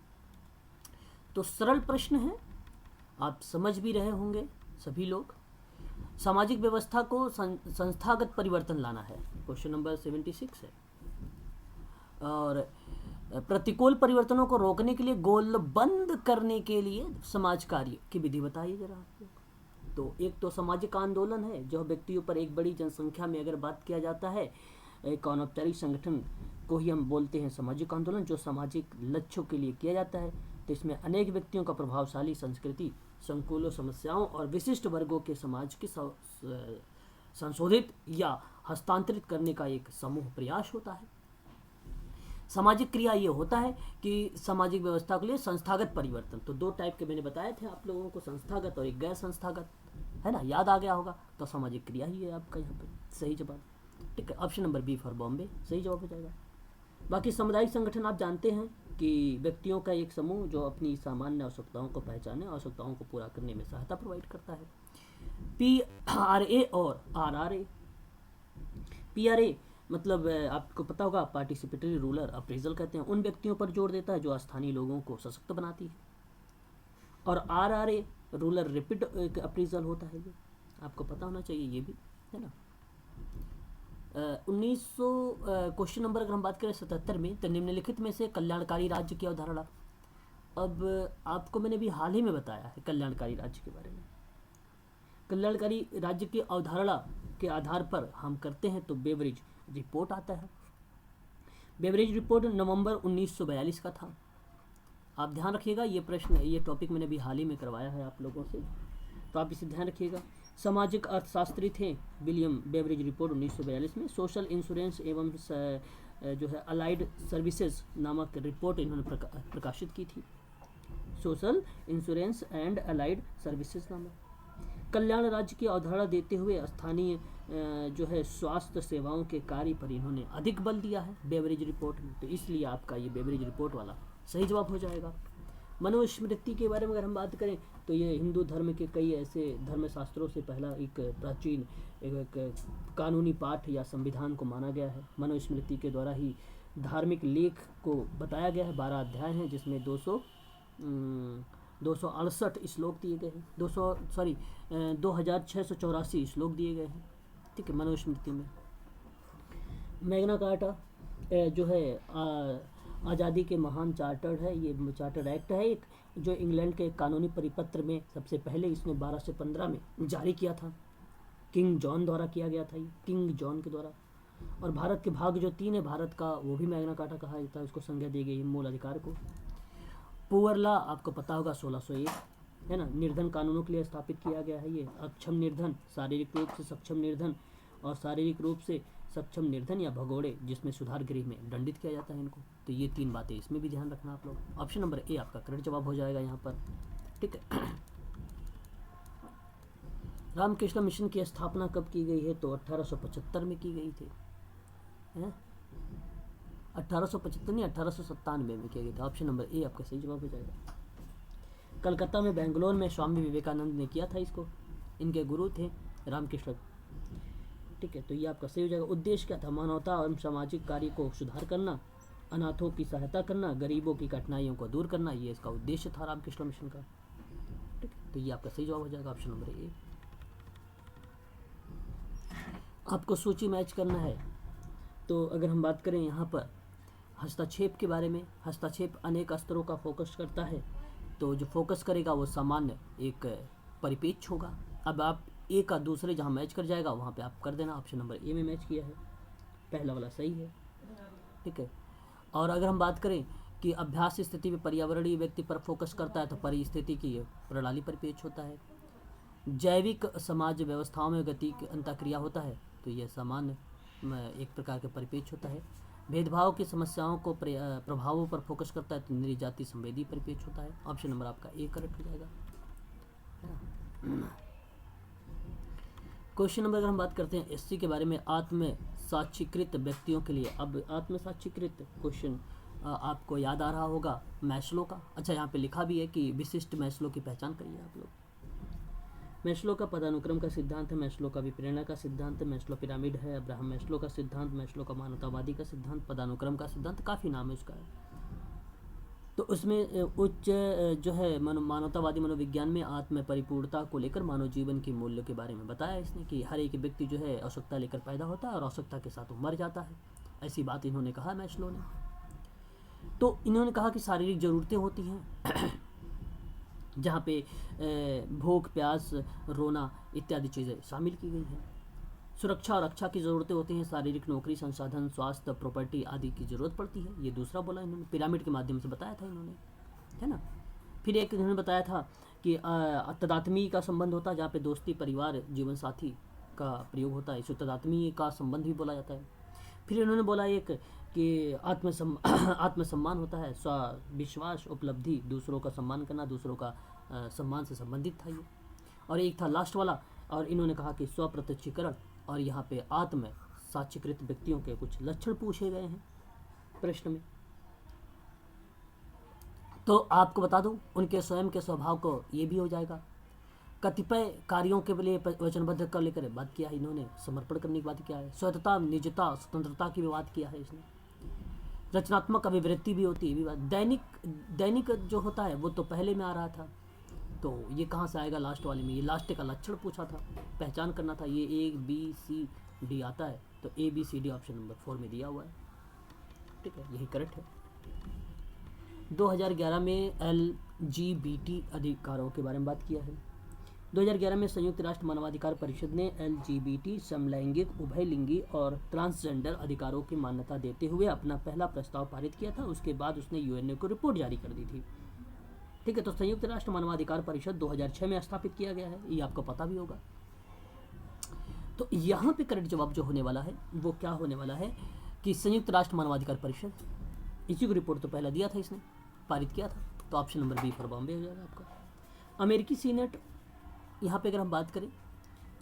तो सरल प्रश्न है, आप समझ भी रहे होंगे सभी लोग। सामाजिक व्यवस्था को संस्थागत परिवर्तन लाना है, क्वेश्चन नंबर 76 है। और प्रतिकूल परिवर्तनों को रोकने के लिए, गोलबंद करने के लिए समाज कार्य की विधि बताइए जरा आपको। तो एक तो सामाजिक आंदोलन है, जो व्यक्तियों पर एक बड़ी जनसंख्या में अगर बात किया जाता है, एक अनौपचारिक संगठन को ही हम बोलते हैं सामाजिक आंदोलन, जो सामाजिक लक्ष्यों के लिए किया जाता है। तो इसमें अनेक व्यक्तियों का प्रभावशाली संस्कृति, संकुलों, समस्याओं और विशिष्ट वर्गों के समाज की संशोधित या हस्तांतरित करने का एक समूह प्रयास होता है। सामाजिक क्रिया ये होता है कि सामाजिक व्यवस्था के लिए संस्थागत परिवर्तन, तो दो टाइप के मैंने बताए थे आप लोगों को, संस्थागत और एक गैर संस्थागत, है ना, याद आ गया होगा। तो सामाजिक क्रिया ही है आपका यहाँ पे सही जवाब, ठीक है। Option number B for Bombay सही जवाब हो जाएगा। बाकी सामुदायिक संगठन आप जानते हैं कि व्यक्तियों का एक समूह जो अपनी सामान्य आवश्यकताओं को पहचाने, आवश्यकताओं को पूरा करने में सहायता प्रोवाइड करता है। PRA और RRA। PRA मतलब आपको पता होगा, पार्टिसिपेटरी रूरल अप्रेजल कहते हैं, उन व्यक्तियों पर जोर देता है जो स्थानीय लोगों को सशक्त बनाती है। और RRA रूरल रैपिड अप्रेजल होता है, ये आपको पता होना चाहिए ये भी, है ना। 1900 क्वेश्चन नंबर अगर हम बात करें 77 में, तो निम्नलिखित में से कल्याणकारी राज्य की अवधारणा। अब आपको मैंने भी हाल ही में बताया है कल्याणकारी राज्य के बारे में। कल्याणकारी राज्य की अवधारणा के आधार पर हम करते हैं तो बेवरेज रिपोर्ट आता है। बेवरेज रिपोर्ट नवंबर 1942 का था। आप ध्यान रखिएगा, ये प्रश्न, ये टॉपिक मैंने भी हाल ही में करवाया है आप लोगों से, तो आप इसे ध्यान रखिएगा। सामाजिक अर्थशास्त्री थे विलियम बेवरेज रिपोर्ट 1942 में। सोशल इंश्योरेंस एवं जो है अलाइड सर्विसेज नामक रिपोर्ट इन्होंने प्रकाशित की थी। Social insurance and allied services नामक। कल्याण राज्य की अवधारणा देते हुए स्थानीय जो है स्वास्थ्य सेवाओं के कार्य पर इन्होंने अधिक बल दिया है बेवरेज रिपोर्ट में, तो इसलिए आपका ये बेवरेज रिपोर्ट वाला सही जवाब हो जाएगा। मनुस्मृति के बारे में अगर हम बात करें तो ये हिंदू धर्म के कई ऐसे धर्मशास्त्रों से पहला एक प्राचीन एक कानूनी पाठ या संविधान को माना गया है। मनुस्मृति के द्वारा ही धार्मिक लेख को बताया गया है। 12 अध्याय हैं जिसमें 268 श्लोक दिए गए हैं, 2684 श्लोक दिए गए हैं, ठीक है, मनुस्मृति में। मैग्ना कार्टा जो है आज़ादी के महान चार्टर है, ये चार्टर एक्ट है एक, जो इंग्लैंड के कानूनी परिपत्र में सबसे पहले इसने 1215 में जारी किया था। किंग जॉन द्वारा किया गया था ये, किंग जॉन के द्वारा। और भारत के भाग जो 3 है भारत का, वो भी मैग्ना कार्टा कहा जाता है, उसको संज्ञा दी गई मूल अधिकार को। पुअर लॉ आपको पता होगा 1601, है ना, निर्धन कानूनों के लिए स्थापित किया गया है ये। अक्षम निर्धन, शारीरिक रूप से सक्षम निर्धन और शारीरिक रूप से सक्षम निर्धन या भगोड़े, जिसमें सुधार गृह में दंडित किया जाता है इनको। तो ये 3 बातें इसमें भी ध्यान रखना आप लोग। ऑप्शन नंबर ए आपका करेक्ट जवाब हो जाएगा यहाँ पर, ठीक है। रामकृष्ण मिशन की स्थापना कब की गई है? तो 1875 में की गई थी, 1875 नहीं 1897 में किया गया था। ऑप्शन नंबर ए आपका सही जवाब हो जाएगा। कलकत्ता में, बेंगलोर में स्वामी विवेकानंद ने किया था इसको, इनके गुरु थे रामकृष्ण, ठीक है। तो ये आपका सही हो जाएगा। उद्देश्य क्या था? मानवता एवं सामाजिक कार्य को सुधार करना, अनाथों की सहायता करना, गरीबों की कठिनाइयों को दूर करना, ये इसका उद्देश्य था रामकृष्ण मिशन का, ठीक है। तो ये आपका सही जवाब हो जाएगा, ऑप्शन नंबर ए। आपको सूची मैच करना है तो अगर हम बात करें यहाँ पर हस्तक्षेप के बारे में, हस्तक्षेप अनेक स्तरों का फोकस करता है, तो जो फोकस करेगा वो सामान्य एक परिपेक्ष होगा। अब आप ए का दूसरे जहाँ मैच कर जाएगा वहाँ पे आप कर देना। ऑप्शन नंबर ए में मैच किया है, पहला वाला सही है, ठीक है। और अगर हम बात करें कि अभ्यास स्थिति में पर्यावरणीय व्यक्ति पर फोकस करता है तो परिस्थिति की प्रणाली परिपेक्ष होता है। जैविक समाज व्यवस्थाओं में गति की अंतःक्रिया होता है, तो यह सामान्य एक प्रकार के परिपेक्ष होता है। भेदभाव की समस्याओं को प्रभावों पर फोकस करता है तो निर्जाति संवेदी परिपेक्ष होता है। ऑप्शन नंबर आपका ए करेक्ट हो जाएगा। क्वेश्चन नंबर अगर हम बात करते हैं एससी के बारे में, आत्म साक्षीकृत व्यक्तियों के लिए। अब आत्म साक्षीकृत क्वेश्चन आपको याद आ रहा होगा मैस्लो का। अच्छा, यहाँ पे लिखा भी है कि विशिष्ट मैस्लो की पहचान करिए आप लोग। मैस्लो का पदानुक्रम का सिद्धांत है, मैस्लो का विप्रेरणा का सिद्धांत है, मैस्लो पिरामिड है, अब्राहम मैस्लो का सिद्धांत, मैस्लो का मानवतावादी का सिद्धांत, पदानुक्रम का सिद्धांत, काफ़ी नाम है उसका। तो उसमें उच्च जो है मानवतावादी मनोविज्ञान में आत्म परिपूर्णता को लेकर मानव जीवन के मूल्य के बारे में बताया इसने कि हर एक व्यक्ति जो है आवश्यकता लेकर पैदा होता है और आवश्यकता के साथ वो मर जाता है। ऐसी बात इन्होंने कहा मैस्लो ने। तो इन्होंने कहा कि शारीरिक ज़रूरतें होती हैं जहाँ पे भूख, प्यास, रोना इत्यादि चीज़ें शामिल की गई हैं। सुरक्षा और रक्षा की ज़रूरतें होती हैं, शारीरिक, नौकरी, संसाधन, स्वास्थ्य, प्रॉपर्टी आदि की ज़रूरत पड़ती है। ये दूसरा बोला इन्होंने, पिरामिड के माध्यम से बताया था इन्होंने, है ना। फिर एक इन्होंने बताया था कि तदात्मी का संबंध होता है, जहाँ पे दोस्ती, परिवार, जीवन साथी का प्रयोग होता है, इसे तदात्मी का संबंध भी बोला जाता है। फिर इन्होंने बोला एक कि आत्मसम्मान होता है, स्व विश्वास, उपलब्धि, दूसरों का सम्मान करना, दूसरों का सम्मान से संबंधित था ये। और एक था लास्ट वाला, और इन्होंने कहा कि स्वप्रत्यक्षीकरण, और यहाँ पे आत्म साक्षीकृत व्यक्तियों के कुछ लक्षण पूछे गए हैं प्रश्न में। तो आपको बता दूं उनके स्वयं के स्वभाव को ये भी हो जाएगा। कतिपय कार्यों के लिए वचनबद्ध कर लेकर बात किया है इन्होंने, समर्पण करने की बात किया है, स्वतंत्रता, निजता, स्वतंत्रता की भी बात किया है इसने। रचनात्मक अभिवृत्ति भी होती है, भी बात। दैनिक जो होता है वो तो पहले में आ रहा था, तो ये कहाँ से आएगा लास्ट वाले में। ये लास्ट का लक्षण पूछा था, पहचान करना था। ये ABCD आता है, तो ABCD ऑप्शन नंबर 4 में दिया हुआ है, ठीक है, यही करेक्ट है। 2011 में LGBT अधिकारों के बारे में बात किया है। 2011 में संयुक्त राष्ट्र मानवाधिकार परिषद ने LGBT, समलैंगिक, उभयलिंगी और ट्रांसजेंडर अधिकारों की मान्यता देते हुए अपना पहला प्रस्ताव पारित किया था। उसके बाद उसने UN को रिपोर्ट जारी कर दी थी, ठीक है। तो संयुक्त राष्ट्र मानवाधिकार परिषद 2006 में स्थापित किया गया है, ये आपको पता भी होगा। तो यहाँ पे करेक्ट जवाब जो होने वाला है वो क्या होने वाला है कि संयुक्त राष्ट्र मानवाधिकार परिषद, इसी को रिपोर्ट तो पहला दिया था इसने, पारित किया था। तो option number B for Bombay हो जाएगा आपका। अमेरिकी सीनेट, यहाँ पे अगर हम बात करें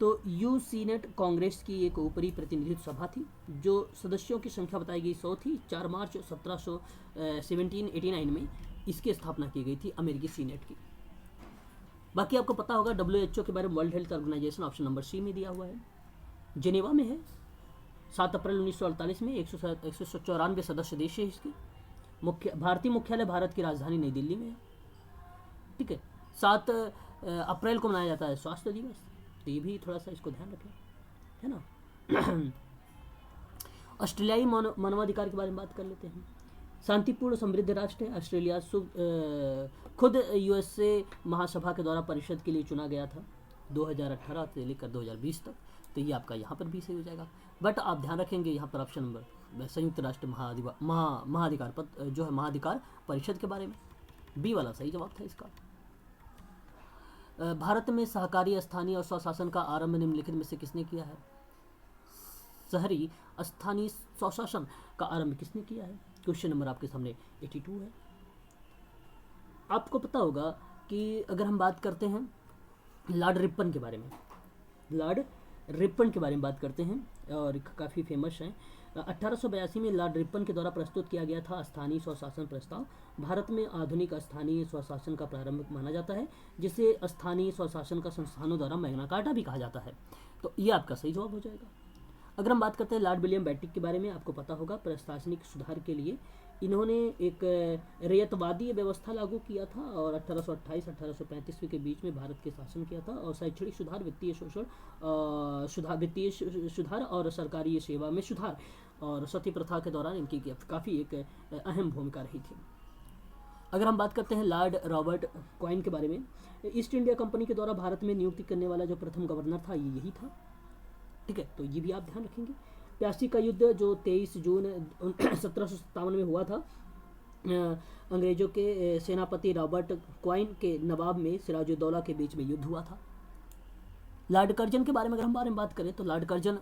तो यू सीनेट कांग्रेस की एक ऊपरी प्रतिनिधित्व सभा थी, जो सदस्यों की संख्या बताई गई 100 थी। 4 मार्च 1789 में इसकी स्थापना की गई थी अमेरिकी सीनेट की। बाकी आपको पता होगा WHO के बारे में, World Health Organization, option number C में दिया हुआ है, जिनेवा में है। 7 अप्रैल 1948 में 194 सदस्य देश है इसके। भारतीय मुख्यालय भारत की राजधानी नई दिल्ली में है, ठीक है। 7 अप्रैल को मनाया जाता है स्वास्थ्य दिवस, तो ये भी थोड़ा सा इसको ध्यान रखें, है ना। ऑस्ट्रेलियाई मानवाधिकार के बारे में बात कर लेते हैं। शांतिपूर्ण समृद्ध राष्ट्र है ऑस्ट्रेलिया। खुद USA महासभा के द्वारा परिषद के लिए चुना गया था 2018 से लेकर 2020 तक, तो ये आपका यहाँ पर भी सही हो जाएगा। बट आप ध्यान रखेंगे यहाँ पर ऑप्शन नंबर संयुक्त राष्ट्र महाधिकार जो है महाधिकार परिषद के बारे में, B वाला सही जवाब था इसका। भारत में सहकारी, स्थानीय और स्वशासन का आरंभ निम्नलिखित में से किसने किया है? शहरी स्थानीय स्वशासन का आरंभ किसने किया है? क्वेश्चन नंबर आपके सामने 82 है। आपको पता होगा कि अगर हम बात करते हैं लॉर्ड रिपन के बारे में, लॉर्ड रिपन के बारे में बात करते हैं, और काफ़ी फेमस हैं। 1882 में लॉर्ड रिपन के द्वारा प्रस्तुत किया गया था स्थानीय स्वशासन प्रस्ताव। भारत में आधुनिक स्थानीय स्वशासन का प्रारंभ माना जाता है, जिसे स्थानीय स्वशासन का संस्थानों द्वारा मैग्ना कार्टा भी कहा जाता है। तो ये आपका सही जवाब हो जाएगा। अगर हम बात करते हैं लॉर्ड विलियम बेंटिक के बारे में, आपको पता होगा प्रशासनिक सुधार के लिए इन्होंने एक रैयतवादी व्यवस्था लागू किया था, और 1828-1835 के बीच में भारत के शासन किया था। और शैक्षणिक सुधार, वित्तीय शोषण वित्तीय सुधार और सरकारी सेवा में सुधार और सती प्रथा के दौरान इनकी काफ़ी एक अहम भूमिका रही थी। अगर हम बात करते हैं लॉर्ड रॉबर्ट क्वाइन के बारे में, ईस्ट इंडिया कंपनी के द्वारा भारत में नियुक्ति करने वाला जो प्रथम गवर्नर था ये यही था, ठीक है। तो ये भी आप ध्यान रखेंगे। प्यासी का युद्ध जो 23 जून 1757 में हुआ था, अंग्रेजों के सेनापति रॉबर्ट क्वाइन के नवाब में सिराजुद्दौला के बीच में युद्ध हुआ था। लॉर्ड कर्जन के बारे में अगर हम बात करें तो लॉर्ड कर्जन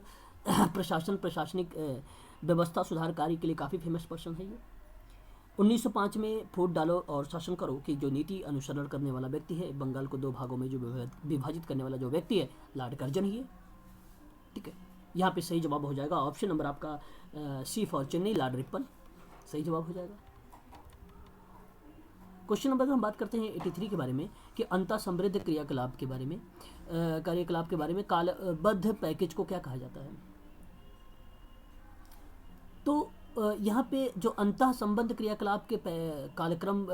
प्रशासनिक व्यवस्था सुधार कार्य के लिए काफ़ी फेमस पर्सन है ये। 1905 में फूट डालो और शासन करो की जो नीति अनुसरण करने वाला व्यक्ति है, बंगाल को 2 भागों में जो विभाजित करने वाला जो व्यक्ति है, लॉर्ड कर्जन ही है। ठीक है, यहाँ पे सही जवाब हो जाएगा ऑप्शन नंबर आपका सी फॉर चेन्नई, लॉर्ड रिपन सही जवाब हो जाएगा। क्वेश्चन नंबर हम बात करते हैं 83 के बारे में कि अंतः समृद्ध क्रियाकलाप के बारे में, कार्यकलाप के बारे में कालबद्ध पैकेज को क्या कहा जाता है। तो यहाँ पे जो अंतः संबंध क्रियाकलाप के कालक्रम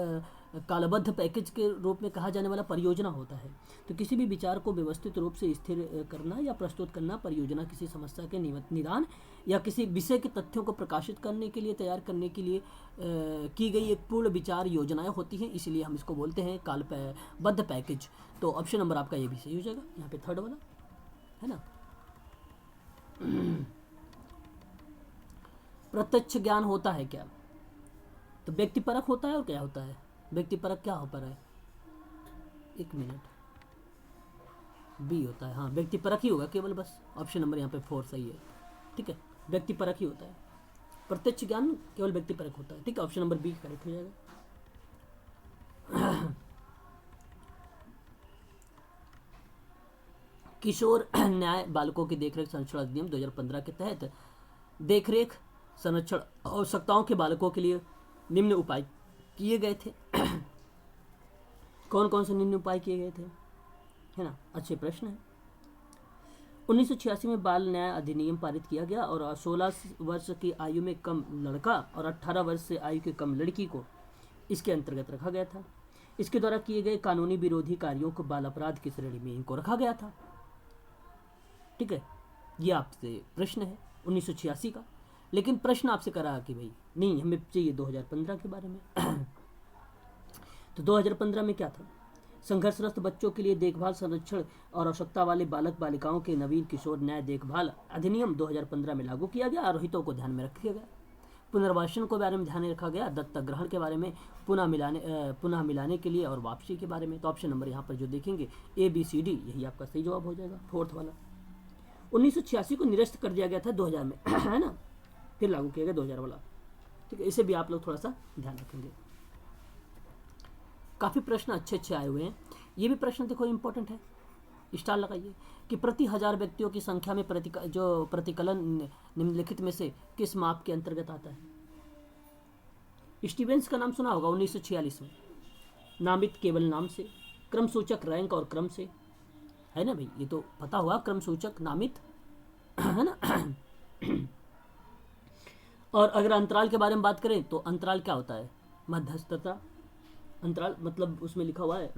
कालबद्ध पैकेज के रूप में कहा जाने वाला परियोजना होता है। तो किसी भी विचार को व्यवस्थित रूप से स्थिर करना या प्रस्तुत करना, परियोजना किसी समस्या के निदान या किसी विषय के तथ्यों को प्रकाशित करने के लिए, तैयार करने के लिए की गई एक पूर्ण विचार योजनाएं होती हैं, इसलिए हम इसको बोलते हैं कालबद्ध पैकेज। तो ऑप्शन नंबर आपका ये भी सही हो जाएगा, यहाँ पे थर्ड वाला है ना। प्रत्यक्ष ज्ञान होता है क्या, तो व्यक्तिपरक होता है और क्या होता है, व्यक्तिपरक क्या हो पा रहा है, एक मिनट, बी होता है, हाँ व्यक्तिपरक ही होगा केवल, बस ऑप्शन नंबर यहाँ पे 4 सही है, ठीक है, व्यक्तिपरक ही होता है, प्रत्यक्ष ज्ञान केवल व्यक्तिपरक होता है, ठीक है, ऑप्शन नंबर बी करेक्ट हो जाएगा। किशोर न्याय बालकों की देखरेख संरक्षण अधिनियम 2015 के तहत देखरेख संरक्षण आवश्यकताओं के बालकों के लिए निम्न उपाय किए गए थे। कौन कौन से निम्न उपाय किए गए थे, है ना, अच्छे प्रश्न है। 1986 में बाल न्याय अधिनियम पारित किया गया और 16 वर्ष की आयु में कम लड़का और 18 वर्ष से आयु के कम लड़की को इसके अंतर्गत रखा गया था। इसके द्वारा किए गए कानूनी विरोधी कार्यों को बाल अपराध की श्रेणी में इनको रखा गया था, ठीक है। ये आपसे प्रश्न है 1986 का, लेकिन प्रश्न आपसे करा कि भाई नहीं हमें चाहिए 2015 के बारे में। तो 2015 में क्या था, संघर्षग्रस्त बच्चों के लिए देखभाल, संरक्षण और आवश्यकता वाले बालक बालिकाओं के नवीन किशोर न्याय देखभाल अधिनियम 2015 में लागू किया गया और हितों को ध्यान में रखा गया। पुनर्वासन के बारे में ध्यान में रखा गया, दत्तक ग्रहण के बारे में, पुनः मिलाने के लिए और वापसी के बारे में। तो ऑप्शन नंबर यहाँ पर जो देखेंगे ABCD यही आपका सही जवाब हो जाएगा, फोर्थ वाला। 1986 को निरस्त कर दिया गया था 2000 में, है ना, फिर लागू किया गया 2000 वाला, ठीक है। इसे भी आप लोग थोड़ा सा ध्यान रखेंगे। काफ़ी प्रश्न अच्छे अच्छे आए हुए हैं। ये भी प्रश्न देखो इंपॉर्टेंट है, स्टार लगाइए कि प्रति 1000 व्यक्तियों की संख्या में प्रतिकलन निम्नलिखित में से किस माप के अंतर्गत आता है। स्टीवेंस का नाम सुना होगा 1946 में, नामित केवल नाम से, क्रम सूचक रैंक और क्रम से, है ना भाई, ये तो पता हुआ, क्रम सूचक नामित, है ना। और अगर अंतराल के बारे में बात करें तो अंतराल क्या होता है, मध्यस्थता। अंतराल मतलब उसमें लिखा हुआ है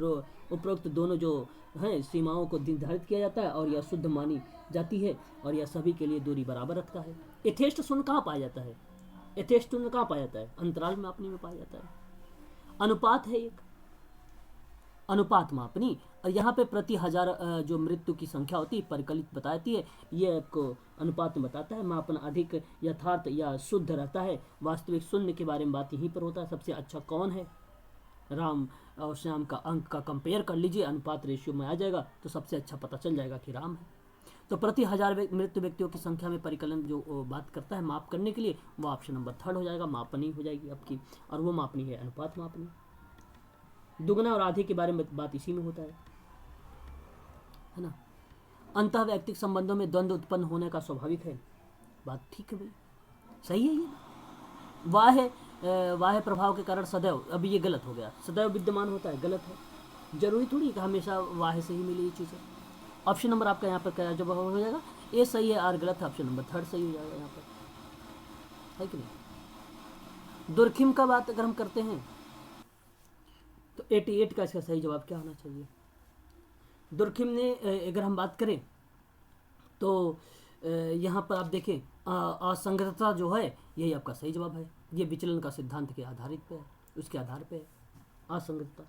उपरोक्त दोनों जो हैं सीमाओं को निर्धारित किया जाता है और यह शुद्ध मानी जाती है और यह सभी के लिए दूरी बराबर रखता है। यथेष्ट शून्य कहाँ पाया जाता है, यथेष्ट शून्य कहाँ पाया जाता है, अंतराल मापनी में पाया जाता है। अनुपात है एक, अनुपात मापनी, और यहाँ पे प्रति 1000 जो मृत्यु की संख्या होती है परिकलित बताती है, ये आपको अनुपात में बताता है। मापन अधिक यथार्थ या शुद्ध रहता है। वास्तविक शून्य के बारे में बात यहीं पर होता है। सबसे अच्छा कौन है, राम और श्याम का अंक का कंपेयर कर लीजिए, अनुपात रेशियो में आ जाएगा तो सबसे अच्छा पता चल जाएगा कि राम है। तो प्रति 1000 मृत्यु व्यक्तियों की संख्या में परिकलन जो बात करता है माप करने के लिए, वो ऑप्शन नंबर 3 हो जाएगा, मापनी हो जाएगी आपकी, और वो मापनी है अनुपात मापनी। दुगना और आधे के बारे में बात इसी में होता है ना। अंतः वैयक्तिक संबंधों में द्वंद्व उत्पन्न होने का स्वाभाविक है, बात ठीक है भाई, सही है ये। वाह प्रभाव के कारण सदैव, अभी ये गलत हो गया, सदैव विद्यमान होता है, गलत है, जरूरी थोड़ी कि हमेशा वाह से ही मिले ये चीज़ें। ऑप्शन नंबर आपका यहाँ पर क्या जवाब हो जाएगा, ए सही है, आर गलत है, ऑप्शन नंबर 3 सही हो जाएगा यहाँ पर, है कि नहीं। दुर्खिम का बात अगर हम करते हैं तो 88 का इसका सही जवाब क्या होना चाहिए। दुर्खिम ने अगर हम बात करें तो यहाँ पर आप देखें असंगतता जो है यही आपका सही जवाब है। ये विचलन का सिद्धांत के आधारित पे है, उसके आधार पे असंगतता,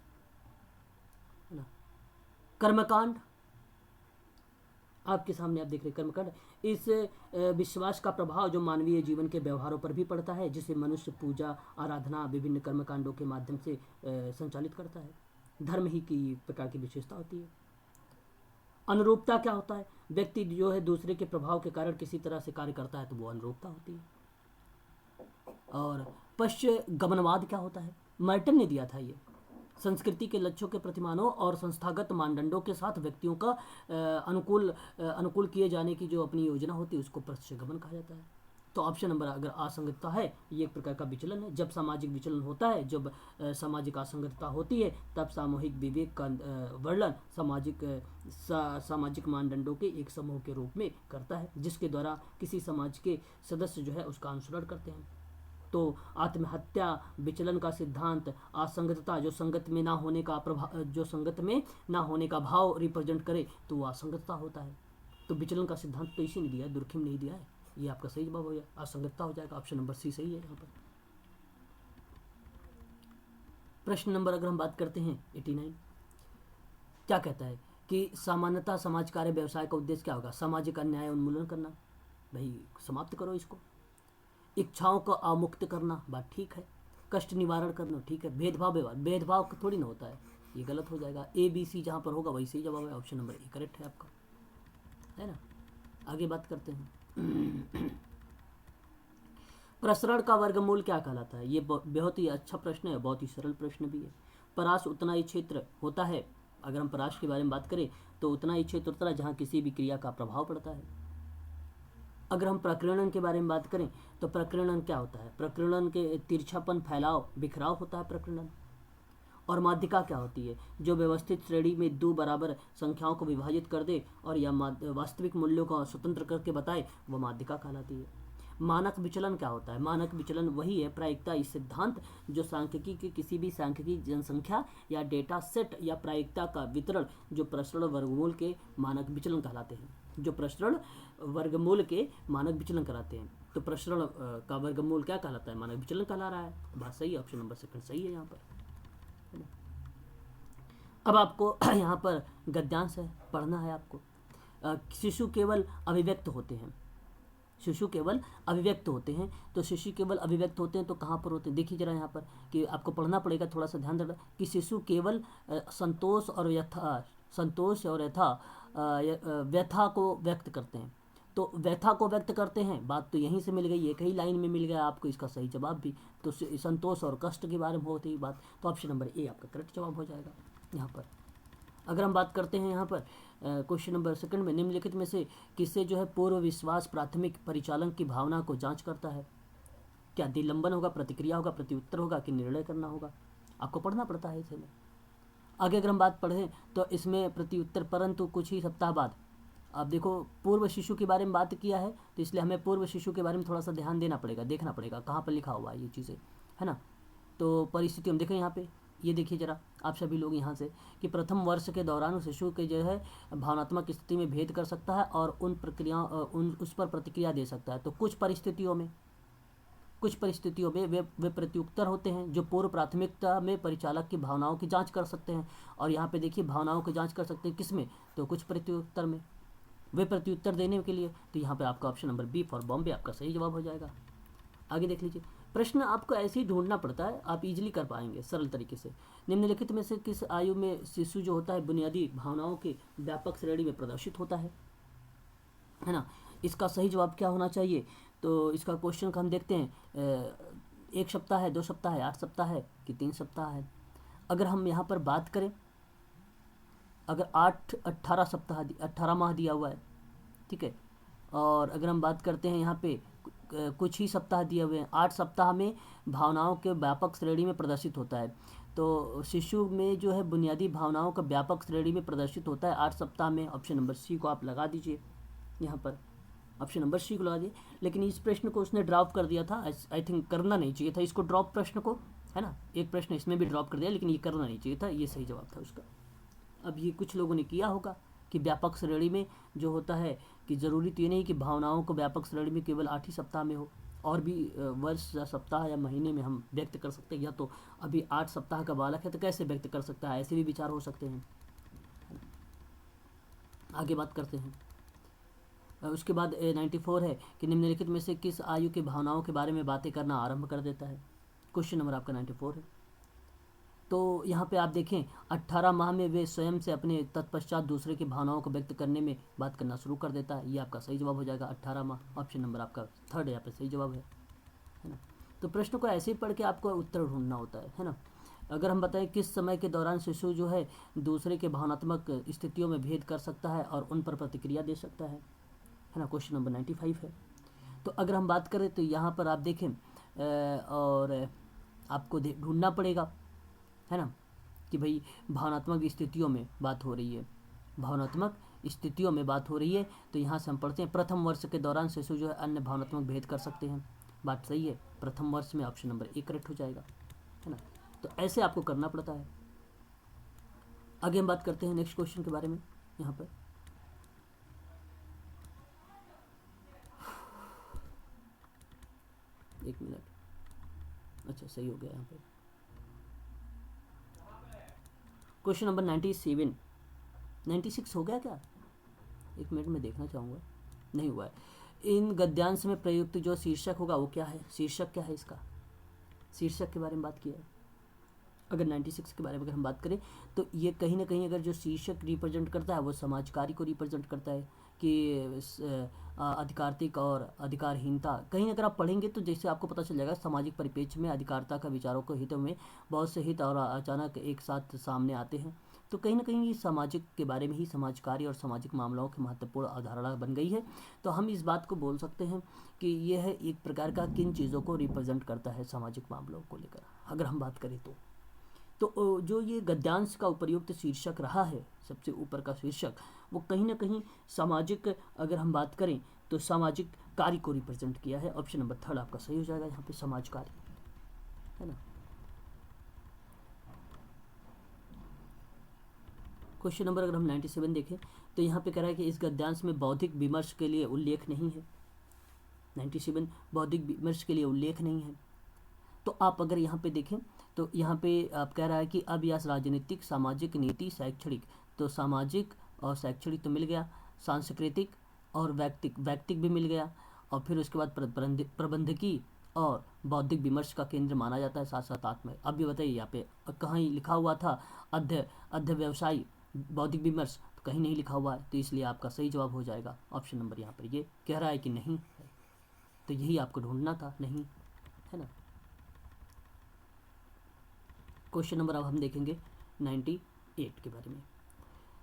है ना। कर्मकांड आपके सामने आप देख रहे कर्मकांड, इस विश्वास का प्रभाव जो मानवीय जीवन के व्यवहारों पर भी पड़ता है, जिसे मनुष्य पूजा आराधना विभिन्न कर्मकांडों के माध्यम से संचालित करता है। धर्म ही की प्रकार की विशेषता होती है। अनुरूपता क्या होता है, व्यक्ति जो है दूसरे के प्रभाव के कारण किसी तरह से कार्य करता है तो वो अनुरूपता होती है। और पश्च गमनवाद क्या होता है, मर्टन ने दिया था ये, संस्कृति के लक्ष्यों के प्रतिमानों और संस्थागत मानदंडों के साथ व्यक्तियों का अनुकूल किए जाने की जो अपनी योजना होती है उसको प्रत्यक्षगमन कहा जाता है। तो ऑप्शन नंबर अगर असंगतता है, ये एक प्रकार का विचलन है। जब सामाजिक विचलन होता है, जब सामाजिक असंगतता होती है, तब सामूहिक विवेक का वर्णन सामाजिक मानदंडों के एक समूह के रूप में करता है, जिसके द्वारा किसी समाज के सदस्य जो है उसका अनुसरण करते हैं। तो आत्महत्या विचलन का सिद्धांत असंगतता जो संगत में ना होने का प्रभाव, जो संगत में ना होने का भाव रिप्रेजेंट करे तो वो असंगतता होता है। तो विचलन का सिद्धांत तो इसी ने दिया है, दुर्खिम नहीं दिया है। ये आपका सही जवाब हो गया, असंगतता हो जाएगा। ऑप्शन नंबर सी सही है यहाँ पर। प्रश्न नंबर अगर हम बात करते हैं 89, क्या कहता है कि सामान्यतः समाज कार्य व्यवसाय का उद्देश्य क्या होगा? सामाजिक अन्याय उन्मूलन करना, भाई समाप्त करो इसको। इच्छाओं को अमुक्त करना, बात ठीक है। कष्ट निवारण करना, ठीक है। भेदभाव थोड़ी ना होता है, ये गलत हो जाएगा। ए बी सी जहाँ पर होगा वही सही जवाब है। ऑप्शन नंबर ए करेक्ट है आपका, है ना। आगे बात करते हैं प्रसरण का वर्गमूल क्या कहलाता है? ये बहुत ही अच्छा प्रश्न है, बहुत ही सरल प्रश्न भी है। परास उतना ही क्षेत्र होता है, अगर हम परास के बारे में बात करें तो उतना ही क्षेत्र होता है जहाँ किसी भी क्रिया का प्रभाव पड़ता है। अगर हम प्रकीर्णन के बारे में बात करें तो प्रकीर्णन क्या होता है? प्रकीर्णन के तिरछापन, फैलाव, बिखराव होता है प्रकीर्णन। और माध्यिका क्या होती है? जो व्यवस्थित श्रेणी में दो बराबर संख्याओं को विभाजित कर दे और या वास्तविक मूल्यों को स्वतंत्र करके बताए, वह माध्यिका कहलाती है। मानक विचलन क्या होता है? मानक विचलन वही है प्रायिकता इस सिद्धांत जो सांख्यिकी के किसी भी सांख्यिकी जनसंख्या या डेटा सेट या प्रायिकता का वितरण जो प्रसरण वर्गमूल के मानक विचलन कहलाते हैं, जो प्रसरण वर्गमूल के मानक विचलन कहलाते हैं। तो प्रसरण का वर्गमूल क्या कहलाता है? मानक विचलन कहला रहा है। बात सही है, ऑप्शन नंबर सेकंड सही है यहाँ पर। अब आपको यहाँ पर गद्यांश है, पढ़ना है आपको। शिशु केवल अभिव्यक्त होते हैं, शिशु केवल अभिव्यक्त होते हैं। तो शिशु केवल अभिव्यक्त होते हैं तो कहाँ पर होते हैं? देखिए जरा यहाँ पर कि आपको पढ़ना पड़ेगा, थोड़ा सा ध्यान देना कि शिशु केवल संतोष और व्यथा को व्यक्त करते हैं। तो व्यथा को व्यक्त करते हैं, बात तो यहीं से मिल गई, एक ही लाइन में मिल गया आपको इसका सही जवाब भी। तो संतोष और कष्ट के बारे में होती है बात, तो ऑप्शन नंबर ए आपका करेक्ट जवाब हो जाएगा यहाँ पर। अगर हम बात करते हैं यहाँ पर क्वेश्चन नंबर सेकंड में, निम्नलिखित में से किससे जो है पूर्व विश्वास प्राथमिक परिचालन की भावना को जांच करता है? क्या दिलंबन होगा, प्रतिक्रिया होगा, प्रत्युत्तर होगा कि निर्णय करना होगा? आपको पढ़ना पड़ता है इसे में। आगे अगर हम बात पढ़ें तो इसमें प्रत्युत्तर, परंतु कुछ ही सप्ताह बाद। अब देखो पूर्व शिशु के बारे में बात किया है तो इसलिए हमें पूर्व शिशु के बारे में थोड़ा सा ध्यान देना पड़ेगा, देखना पड़ेगा कहाँ पर लिखा हुआ है ये चीज़ें, है ना। तो परिस्थिति हम देखें यहाँ पे, ये देखिए जरा आप सभी लोग यहाँ से कि प्रथम वर्ष के दौरान शिशु के जो है भावनात्मक स्थिति में भेद कर सकता है और उस पर प्रतिक्रिया दे सकता है। तो कुछ परिस्थितियों में वे प्रत्युत्तर होते हैं जो पूर्व प्राथमिकता में परिचालक की भावनाओं की जांच कर सकते हैं। और यहाँ पे देखिए भावनाओं की जांच कर सकते हैं किसमें? तो कुछ प्रत्युत्तर में, वे प्रत्युत्तर देने के लिए। तो यहाँ पे आपका option number B for Bombay आपका सही जवाब हो जाएगा। आगे देख लीजिए, प्रश्न आपको ऐसे ही ढूंढना पड़ता है, आप इजीली कर पाएंगे सरल तरीके से। निम्नलिखित में से किस आयु में शिशु जो होता है बुनियादी भावनाओं के व्यापक श्रेणी में प्रदर्शित होता है ना। इसका सही जवाब क्या होना चाहिए? तो इसका क्वेश्चन का हम देखते हैं, 1 सप्ताह है, 2 सप्ताह है, 8 सप्ताह है कि 3 सप्ताह है। अगर हम यहाँ पर बात करें, अगर 18 माह दिया हुआ है, ठीक है। और अगर हम बात करते हैं यहाँ पे कुछ ही सप्ताह दिए हुए हैं, 8 सप्ताह में भावनाओं के व्यापक श्रेणी में प्रदर्शित होता है। तो शिशु में जो है बुनियादी भावनाओं का व्यापक श्रेणी में प्रदर्शित होता है 8 सप्ताह में। ऑप्शन नंबर सी को आप लगा दीजिए यहाँ पर, ऑप्शन नंबर सी को लगा दिए। लेकिन इस प्रश्न को उसने ड्रॉप कर दिया था, आई थिंक करना नहीं चाहिए था इसको ड्रॉप प्रश्न को, है ना। एक प्रश्न इसमें भी ड्रॉप कर दिया, लेकिन ये करना नहीं चाहिए था, ये सही जवाब था उसका। अब ये कुछ लोगों ने किया होगा कि व्यापक श्रेणी में जो होता है कि ज़रूरी तो ये नहीं कि भावनाओं को व्यापक श्रेणी में केवल 8 ही सप्ताह में हो, और भी वर्ष या सप्ताह या महीने में हम व्यक्त कर सकते हैं। या तो अभी 8 सप्ताह का बालक है तो कैसे व्यक्त कर सकता है, ऐसे भी विचार हो सकते हैं। आगे बात करते हैं, उसके बाद 94 है कि निम्नलिखित में से किस आयु के भावनाओं के बारे में बातें करना आरंभ कर देता है? क्वेश्चन नंबर आपका 94 है। तो यहाँ पे आप देखें 18 माह में वे स्वयं से अपने तत्पश्चात दूसरे की भावनाओं को व्यक्त करने में बात करना शुरू कर देता है। ये आपका सही जवाब हो जाएगा 18 माह। ऑप्शन नंबर आपका थर्ड यहाँ पे सही जवाब है ना। तो प्रश्न को ऐसे ही पढ़ के आपको उत्तर ढूंढना होता है ना। अगर हम बताएं किस समय के दौरान शिशु जो है दूसरे के भावनात्मक स्थितियों में भेद कर सकता है और उन पर प्रतिक्रिया दे सकता है ना। क्वेश्चन नंबर 95 है। तो अगर हम बात करें तो यहाँ पर आप देखें और आपको ढूंढना पड़ेगा, है ना, कि भाई भावनात्मक स्थितियों में बात हो रही है, भावनात्मक स्थितियों में बात हो रही है। तो यहाँ से हम पढ़ते हैं प्रथम वर्ष के दौरान शिशु जो है अन्य भावनात्मक भेद कर सकते हैं। बात सही है, प्रथम वर्ष में ऑप्शन नंबर 1 करेक्ट हो जाएगा, है ना। तो ऐसे आपको करना पड़ता है। आगे हम बात करते हैं नेक्स्ट क्वेश्चन के बारे में। यहाँ पर एक मिनट, अच्छा सही हो गया। यहाँ पे क्वेश्चन नंबर 97, 96 हो गया क्या? एक मिनट में देखना चाहूँगा, नहीं हुआ है। इन गद्यांश में प्रयुक्त जो शीर्षक होगा वो क्या है? शीर्षक क्या है इसका? शीर्षक के बारे में बात किया है। अगर 96 के बारे में अगर हम बात करें तो ये कहीं ना कहीं अगर जो शीर्षक रिप्रेजेंट करता है वो समाज कार्य को रिप्रेजेंट करता है कि अधिकारिक और अधिकारहीनता। कहीं अगर आप पढ़ेंगे तो जैसे आपको पता चल जाएगा सामाजिक परिप्रेक्ष्य में अधिकारिता का विचारों को हितों में बहुत से हित और अचानक एक साथ सामने आते हैं। तो कहीं ना कहीं सामाजिक के बारे में ही समाज कार्य और सामाजिक मामलों की महत्वपूर्ण अवधारणा बन गई है। तो हम इस बात को बोल सकते हैं कि यह एक प्रकार का किन चीज़ों को रिप्रेजेंट करता है सामाजिक मामलों को लेकर अगर हम बात करें तो जो ये गद्यांश का उपयुक्त शीर्षक रहा है, सबसे ऊपर का शीर्षक, वो कहीं ना कहीं सामाजिक, अगर हम बात करें तो सामाजिक कार्य को रिप्रेजेंट किया है। ऑप्शन नंबर 3 आपका सही हो जाएगा यहाँ पे, समाज कार्य, है ना। क्वेश्चन नंबर अगर हम 97 देखें तो यहाँ पे कह रहा है कि इस गद्यांश में बौद्धिक विमर्श के लिए उल्लेख नहीं है। 97 बौद्धिक विमर्श के लिए उल्लेख नहीं है। तो आप अगर यहाँ पे देखें तो यहाँ पे आप कह रहा है कि अब यह राजनीतिक, सामाजिक, नीति, शैक्षणिक, तो सामाजिक और शैक्षणिक तो मिल गया, सांस्कृतिक और वैयक्तिक भी मिल गया, और फिर उसके बाद प्रबंधकीय और बौद्धिक विमर्श का केंद्र माना जाता है साथ साथ आत्म। अब भी बताइए यहाँ पे कहाँ लिखा हुआ था अध्य व्यवसायी बौद्धिक विमर्श, तो कहीं नहीं लिखा हुआ है, तो इसलिए आपका सही जवाब हो जाएगा ऑप्शन नंबर यहाँ पर ये कह रहा है कि नहीं है। तो यही आपको ढूंढना था, नहीं, है ना। क्वेश्चन नंबर अब हम देखेंगे 98 के बारे में।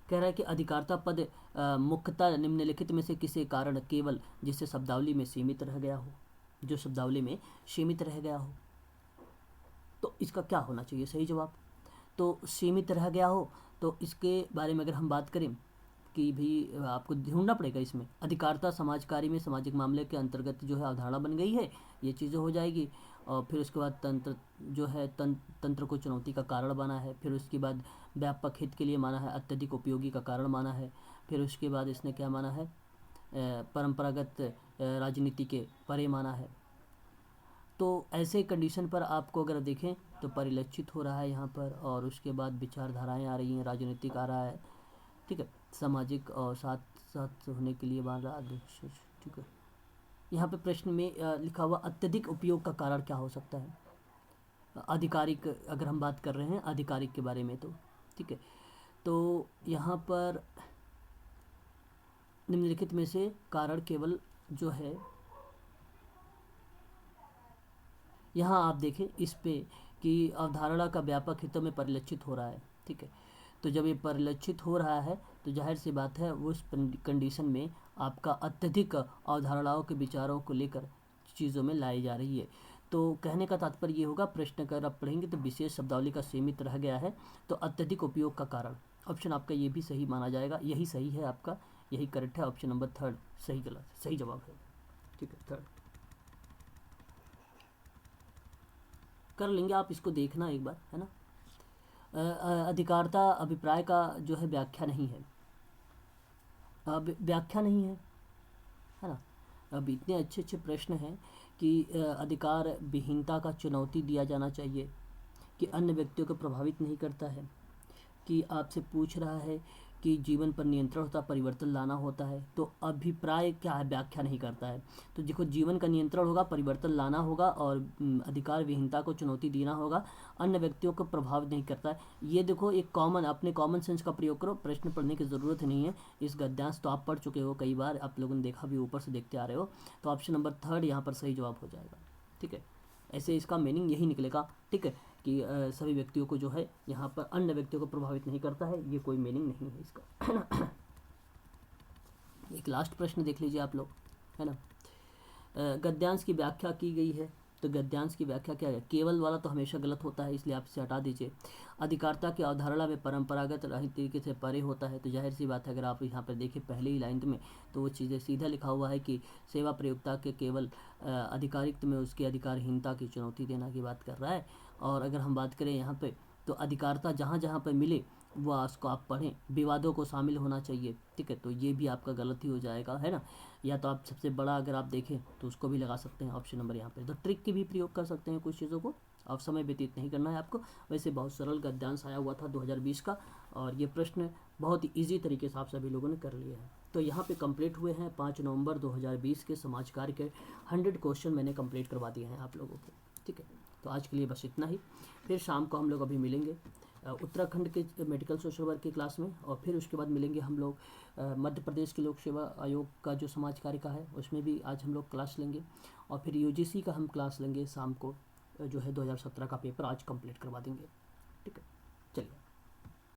कह रहा है कि अधिकारिता पद मुख्यतः निम्नलिखित में से किसी कारण केवल जिससे शब्दावली में सीमित रह गया हो, जो शब्दावली में सीमित रह गया हो, तो इसका क्या होना चाहिए सही जवाब? तो सीमित रह गया हो तो इसके बारे में अगर हम बात करें कि भी आपको ढूंढना पड़ेगा इसमें। अधिकारिता समाज कार्य में सामाजिक मामले के अंतर्गत जो है अवधारणा बन गई है, ये चीज़ें हो जाएगी। और फिर उसके बाद तंत्र जो है तंत्र को चुनौती का कारण बना है। फिर उसके बाद व्यापक हित के लिए माना है, अत्यधिक उपयोगी का कारण माना है। फिर उसके बाद इसने क्या माना है, परंपरागत राजनीति के परे माना है। तो ऐसे कंडीशन पर आपको अगर देखें तो परिलक्षित हो रहा है यहाँ पर, और उसके बाद विचारधाराएँ आ रही हैं, राजनीतिक आ रहा है, ठीक है, सामाजिक और साथ साथ होने के लिए बात रहा, ठीक है। यहाँ पे प्रश्न में लिखा हुआ अत्यधिक उपयोग का कारण क्या हो सकता है? आधिकारिक, अगर हम बात कर रहे हैं आधिकारिक के बारे में तो ठीक है। तो यहाँ पर निम्नलिखित में से कारण केवल जो है, यहाँ आप देखें इस पे कि अवधारणा का व्यापक हितों में परिलक्षित हो रहा है, ठीक है। तो जब ये परिलक्षित हो रहा है तो जाहिर सी बात है उस कंडीशन में आपका अत्यधिक अवधारणाओं के विचारों को लेकर चीज़ों में लाई जा रही है। तो कहने का तात्पर्य ये होगा, प्रश्न अगर आप पढ़ेंगे तो विशेष शब्दावली का सीमित रह गया है, तो अत्यधिक उपयोग का कारण ऑप्शन आपका ये भी सही माना जाएगा, यही सही है आपका, यही करेक्ट है। ऑप्शन नंबर 3 सही गलत सही जवाब है, ठीक है। 3 कर लेंगे आप, इसको देखना एक बार, है ना। अधिकारिता अभिप्राय का जो है व्याख्या नहीं है, व्याख्या नहीं है ना। अब इतने अच्छे अच्छे प्रश्न हैं कि अधिकार विहीनता का चुनौती दिया जाना चाहिए, कि अन्य व्यक्तियों को प्रभावित नहीं करता है, कि आपसे पूछ रहा है कि जीवन पर नियंत्रण होता, परिवर्तन लाना होता है, तो अभिप्राय क्या है, व्याख्या नहीं करता है। तो देखो जीवन का नियंत्रण होगा, परिवर्तन लाना होगा, और अधिकार विहीनता को चुनौती देना होगा, अन्य व्यक्तियों को प्रभावित नहीं करता है। ये देखो एक कॉमन, अपने कॉमन सेंस का प्रयोग करो, प्रश्न पढ़ने की ज़रूरत नहीं है। इस गद्यांश तो आप पढ़ चुके हो कई बार, आप लोगों ने देखा भी, ऊपर से देखते आ रहे हो। तो ऑप्शन नंबर 3 यहाँ पर सही जवाब हो जाएगा, ठीक है। ऐसे इसका मीनिंग यही निकलेगा, ठीक है, कि सभी व्यक्तियों को जो है यहाँ पर अन्य व्यक्तियों को प्रभावित नहीं करता है, ये कोई मीनिंग नहीं है इसका, है ना। एक लास्ट प्रश्न देख लीजिए आप लोग, है ना। गद्यांश की व्याख्या की गई है, तो गद्यांश की व्याख्या क्या है? केवल वाला तो हमेशा गलत होता है, इसलिए आप इसे हटा दीजिए। अधिकारता की अवधारणा में परंपरागत रहित तरीके से परे होता है, तो जाहिर सी बात है अगर आप यहाँ पर देखें पहले ही लाइन में, तो वो चीज़ें सीधा लिखा हुआ है कि सेवा प्रयोक्ता के केवल अधिकारित्व में उसकी अधिकारहीनता की चुनौती देना की बात कर रहा है। और अगर हम बात करें यहाँ पे, तो अधिकारता जहाँ जहाँ पर मिले वह उसको आप पढ़ें, विवादों को शामिल होना चाहिए, ठीक है, तो ये भी आपका गलत ही हो जाएगा, है ना। या तो आप सबसे बड़ा अगर आप देखें तो उसको भी लगा सकते हैं ऑप्शन नंबर यहाँ पे। तो ट्रिक की भी प्रयोग कर सकते हैं कुछ चीज़ों को, अब समय व्यतीत नहीं करना है आपको। वैसे बहुत सरल गद्यांश आया हुआ था 2020 का, और ये प्रश्न बहुत ही ईजी तरीके से आप सभी लोगों ने कर लिया है। तो यहाँ पे कंप्लीट हुए हैं 5 नवंबर 2020 के समाज कार्य के 100 क्वेश्चन मैंने कंप्लीट करवा दिए हैं आप लोगों के, ठीक है। तो आज के लिए बस इतना ही, फिर शाम को हम लोग अभी मिलेंगे उत्तराखंड के मेडिकल सोशल वर्क की क्लास में, और फिर उसके बाद मिलेंगे हम लोग मध्य प्रदेश के लोक सेवा आयोग का जो समाज कार्य का है उसमें भी आज हम लोग क्लास लेंगे, और फिर यूजीसी का हम क्लास लेंगे शाम को, जो है 2017 का पेपर आज कंप्लीट करवा देंगे, ठीक है। चलिए।